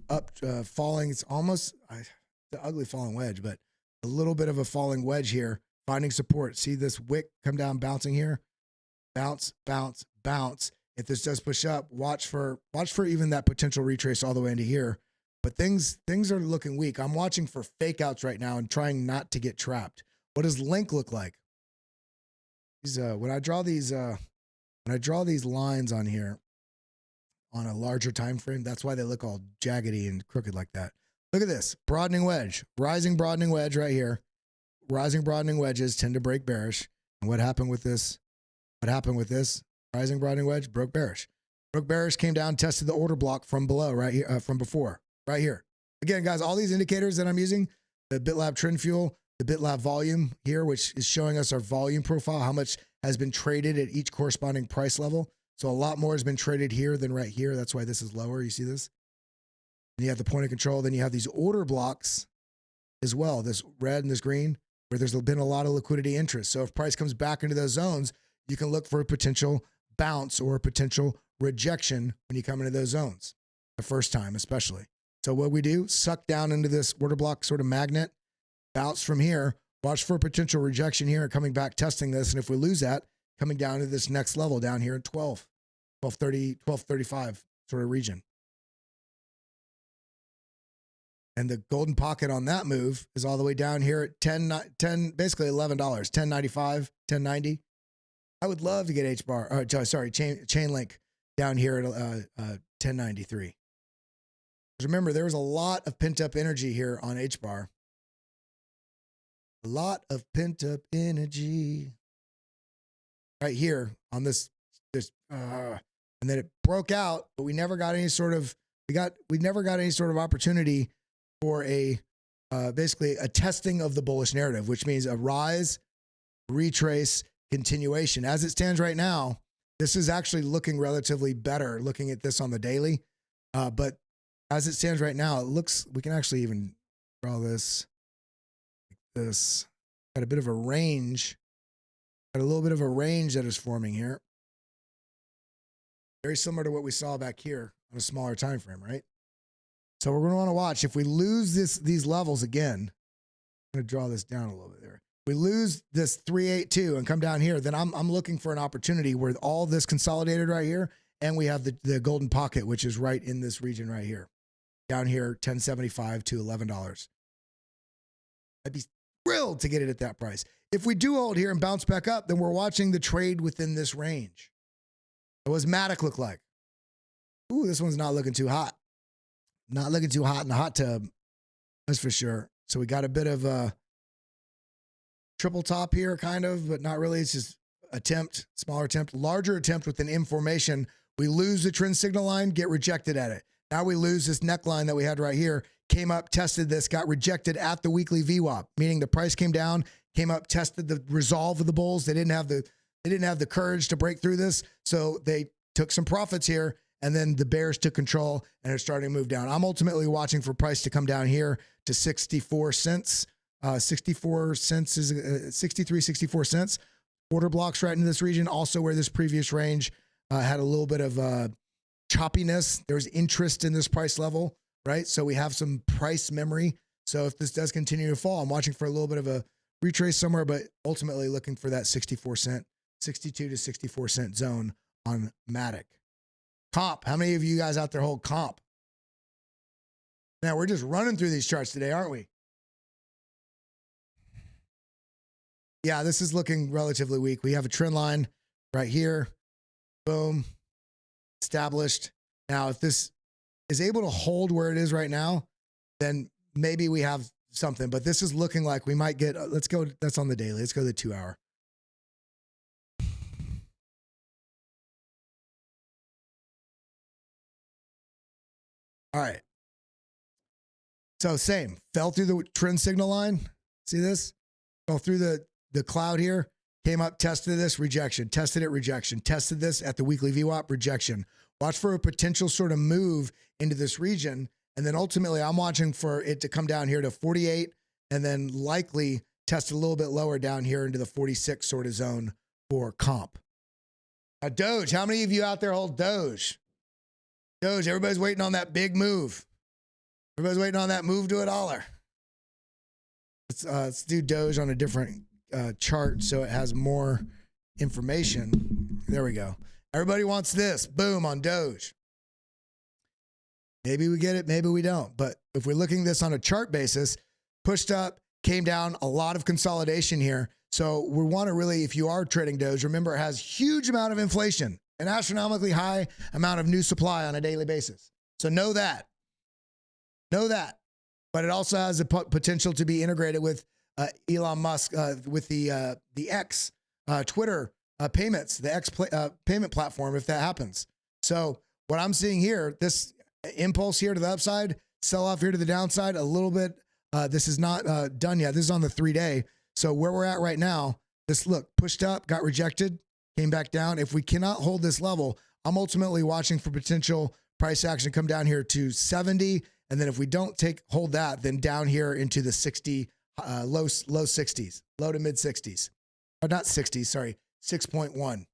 up falling. It's almost the ugly falling wedge, but a little bit of a falling wedge here, finding support. See this wick come down, bouncing here, bounce, bounce, bounce. If this does push up, watch for even that potential retrace all the way into here. But things are looking weak. I'm watching for fake outs right now and trying not to get trapped. What does Link look like? These when I draw these lines on here on a larger time frame, that's why they look all jaggedy and crooked like that. Look at this, broadening wedge, rising broadening wedge right here. Rising broadening wedges tend to break bearish. And what happened with this? What happened with this? Rising broadening wedge broke bearish. Broke bearish, came down, tested the order block from below right here, from before, right here. Again, guys, all these indicators that I'm using, the BitLab trend fuel, the BitLab volume here, which is showing us our volume profile, how much has been traded at each corresponding price level. So a lot more has been traded here than right here. That's why this is lower. You see this? And you have the point of control. Then you have these order blocks as well, this red and this green, where there's been a lot of liquidity interest. So if price comes back into those zones, you can look for a potential bounce or a potential rejection when you come into those zones, the first time especially. So what we do, suck down into this order block sort of magnet, bounce from here, watch for a potential rejection here and coming back, testing this. And if we lose that, coming down to this next level down here at 1230, 1235 sort of region. And the golden pocket on that move is all the way down here at basically $11, $10.95, $10.90. I would love to get chain link down here at $10.93. Remember, there was a lot of pent up energy here on HBAR. A lot of pent up energy right here on this, and then it broke out, but we never got any sort of, we never got any sort of opportunity for a, basically a testing of the bullish narrative, which means a rise, retrace, continuation. As it stands right now, this is actually looking relatively better looking at this on the daily. But as it stands right now, it looks, we can actually even draw this like this. Got a bit of a range, got a little bit of a range that is forming here. Very similar to what we saw back here on a smaller time frame, right? So we're going to want to watch. If we lose these levels again, I'm going to draw this down a little bit there. We lose this 382 and come down here, then I'm looking for an opportunity where all this consolidated right here, and we have the golden pocket, which is right in this region right here. Down here, $10.75 to $11. thrilled to get it at that price. If we do hold here and bounce back up, then we're watching the trade within this range. What does MATIC look like? Ooh, this one's not looking too hot. Not looking too hot in the hot tub. That's for sure. So we got a bit of a triple top here, kind of, but not really. It's just attempt, smaller attempt, larger attempt with an M formation. We lose the trend signal line, get rejected at it. Now we lose this neckline that we had right here, came up, tested this, got rejected at the weekly VWAP, meaning the price came down, came up, tested the resolve of the bulls. They didn't have the courage to break through this, so they took some profits here, and then the bears took control and are starting to move down. I'm ultimately watching for price to come down here to 64 cents. 64 cents is 63, 64 cents. Order blocks right into this region, also where this previous range had a little bit of choppiness. There's interest in this price level, right? So we have some price memory. So if this does continue to fall, I'm watching for a little bit of a retrace somewhere, but ultimately looking for that 64 cent, 62 to 64 cent zone on MATIC. Comp. How many of you guys out there hold comp? Now we're just running through these charts today, aren't we? Yeah, this is looking relatively weak. We have a trend line right here. Boom. Established. Now, if this is able to hold where it is right now, then maybe we have something. But this is looking like we might get, let's go, that's on the daily. Let's go to the 2 hour. All right. So same, fell through the trend signal line. See this? Fell through the cloud here, came up, tested this, rejection, tested it, rejection, tested this at the weekly VWAP, rejection. Watch for a potential sort of move into this region. And then ultimately I'm watching for it to come down here to 48 and then likely test a little bit lower down here into the 46 sort of zone for comp. Now Doge, how many of you out there hold Doge? Doge, everybody's waiting on that big move. Everybody's waiting on that move to $1. Let's do Doge on a different chart so it has more information. There we go. Everybody wants this. Boom on Doge. Maybe we get it, maybe we don't. But if we're looking at this on a chart basis, pushed up, came down, a lot of consolidation here. So we want to really, if you are trading Doge, remember it has huge amount of inflation, an astronomically high amount of new supply on a daily basis. So know that. Know that. But it also has the potential to be integrated with Elon Musk, with the X, Twitter payments, the X payment platform, if that happens. So what I'm seeing here, this impulse here to the upside, sell off here to the downside a little bit. This is not done yet. This is on the 3-day. So where we're at right now, this look pushed up, got rejected, came back down. If we cannot hold this level, I'm ultimately watching for potential price action to come down here to 70. And then if we don't hold that, then down here into the 60, low 60s, low to mid 60s, or not 60s, sorry, 6.1.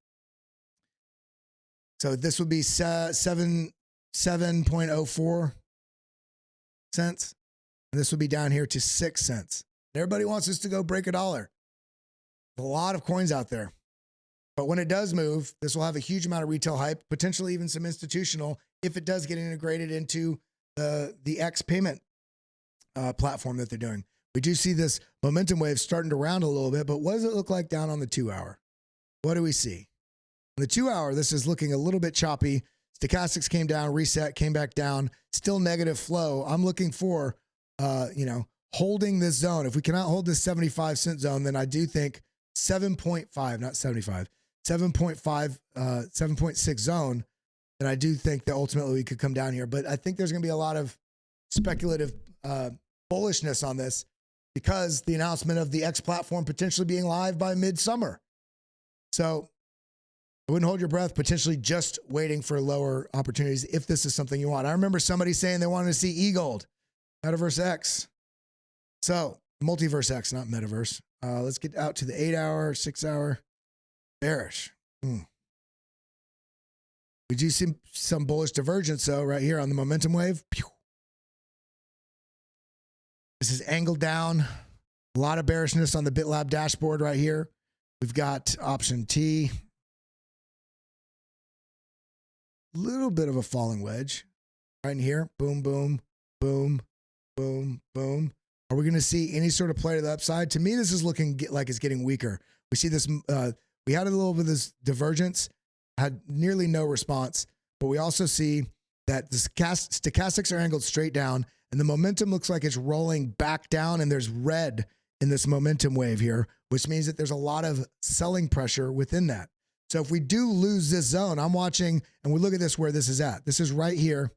So this would be 7.04 cents. And this would be down here to 6 cents. Everybody wants us to go break $1. A lot of coins out there. But when it does move, this will have a huge amount of retail hype, potentially even some institutional, if it does get integrated into the X payment platform that they're doing. We do see this momentum wave starting to round a little bit, but what does it look like down on the 2 hour? What do we see? On the 2 hour, this is looking a little bit choppy. Stochastics came down, reset, came back down, still negative flow. I'm looking for, holding this zone. If we cannot hold this 75 cent zone, then I do think 7.5, not 75, 7.5, 7.6 zone, then I do think that ultimately we could come down here. But I think there's going to be a lot of speculative bullishness on this because the announcement of the X platform potentially being live by midsummer. So I wouldn't hold your breath, potentially just waiting for lower opportunities if this is something you want. I remember somebody saying they wanted to see EGLD, Metaverse X. So Multiverse X, not Metaverse. Let's get out to the 8 hour, 6 hour. Bearish. We do see some bullish divergence though, right here on the momentum wave. Pew. This is angled down. A lot of bearishness on the BitLab dashboard right here. We've got option T. Little bit of a falling wedge right in here. Boom, boom, boom, boom, boom. Are we going to see any sort of play to the upside? To me, this is looking like it's getting weaker. We see this, we had a little bit of this divergence, had nearly no response, but we also see that the stochastics are angled straight down, and the momentum looks like it's rolling back down, and there's red in this momentum wave here, which means that there's a lot of selling pressure within that. So if we do lose this zone, I'm watching, and we look at this where this is at. This is right here.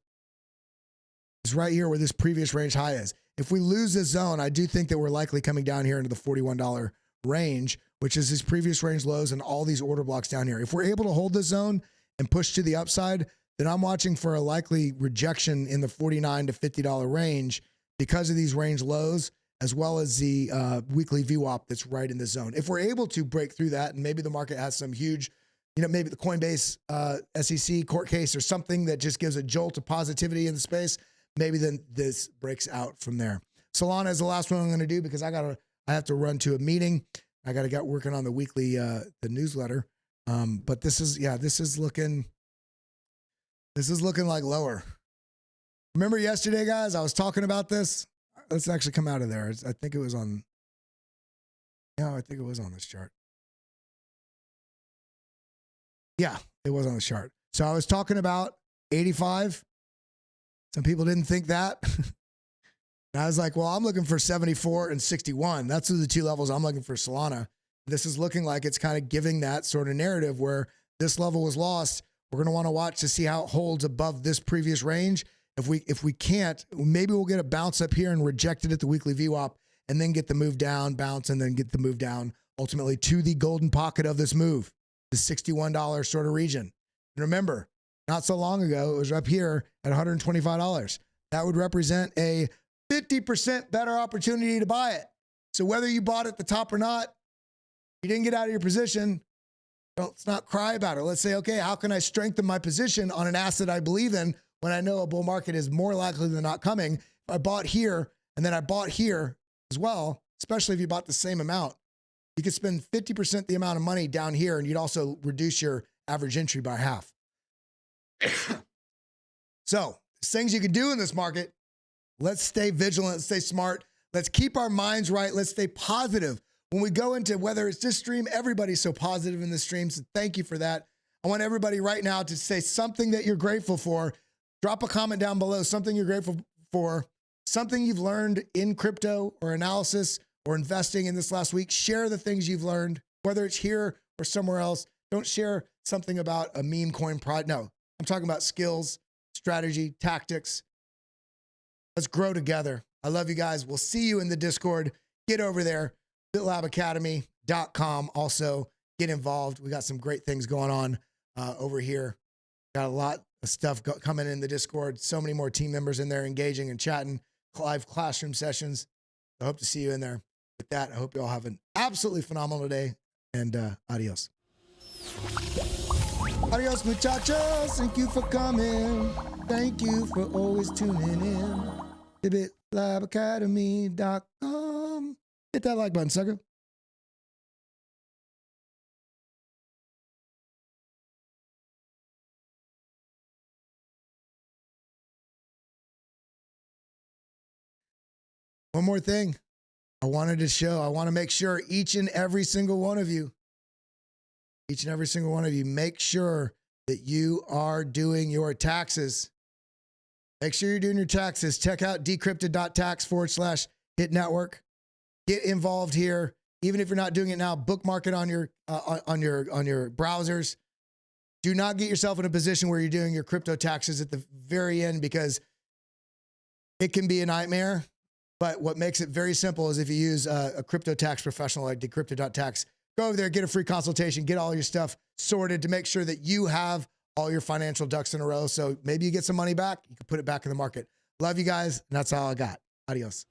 It's right here where this previous range high is. If we lose this zone, I do think that we're likely coming down here into the $41 range, which is these previous range lows and all these order blocks down here. If we're able to hold this zone and push to the upside, then I'm watching for a likely rejection in the $49 to $50 range because of these range lows, as well as the weekly VWAP that's right in the zone. If we're able to break through that, and maybe the market has some huge, maybe the Coinbase SEC court case or something that just gives a jolt of positivity in the space, maybe then this breaks out from there. Solana is the last one I'm going to do because I have to run to a meeting. I got to get working on the weekly the newsletter. But this is looking like lower. Remember yesterday, guys, I was talking about this. Let's actually come out of there. I think it was on this chart. Yeah, it was on the chart. So I was talking about 85. Some people didn't think that. And I was like, well, I'm looking for 74 and 61. That's the two levels I'm looking for Solana. This is looking like it's kind of giving that sort of narrative where this level was lost. We're going to want to watch to see how it holds above this previous range. If we can't, maybe we'll get a bounce up here and reject it at the weekly VWAP and then get the move down, bounce, and then get the move down ultimately to the golden pocket of this move, the $61 sort of region. And remember, not so long ago, it was up here at $125. That would represent a 50% better opportunity to buy it. So whether you bought at the top or not, you didn't get out of your position, let's not cry about it. Let's say, okay, how can I strengthen my position on an asset I believe in when I know a bull market is more likely than not coming? If I bought here and then I bought here as well, especially if you bought the same amount, you could spend 50% the amount of money down here and you'd also reduce your average entry by half. So there's things you can do in this market. Let's stay vigilant, let's stay smart. Let's keep our minds right. Let's stay positive. When we go into whether it's this stream, everybody's so positive in this stream. So thank you for that. I want everybody right now to say something that you're grateful for. Drop a comment down below, something you're grateful for, something you've learned in crypto or analysis or investing in this last week. Share the things you've learned, whether it's here or somewhere else. Don't share something about a meme coin project. No, I'm talking about skills, strategy, tactics. Let's grow together. I love you guys. We'll see you in the Discord. Get over there, bitlabacademy.com. Also, get involved. We got some great things going on over here. Got a lot of stuff coming in the Discord. So many more team members in there engaging and chatting, live classroom sessions. I hope to see you in there. With that, I hope you all have an absolutely phenomenal day, and adios. Adios, muchachos. Thank you for coming. Thank you for always tuning in. BitLabAcademy.com. Hit that like button, sucker. One more thing I wanted to show. I want to make sure each and every single one of you, make sure that you are doing your taxes. Make sure you're doing your taxes. Check out decrypted.tax/hit network. Get involved here. Even if you're not doing it now, bookmark it on your browsers. Do not get yourself in a position where you're doing your crypto taxes at the very end, because it can be a nightmare. But what makes it very simple is if you use a crypto tax professional like decrypted.tax. Go over there, get a free consultation, get all your stuff sorted to make sure that you have all your financial ducks in a row. So maybe you get some money back, you can put it back in the market. Love you guys, and that's all I got. Adios.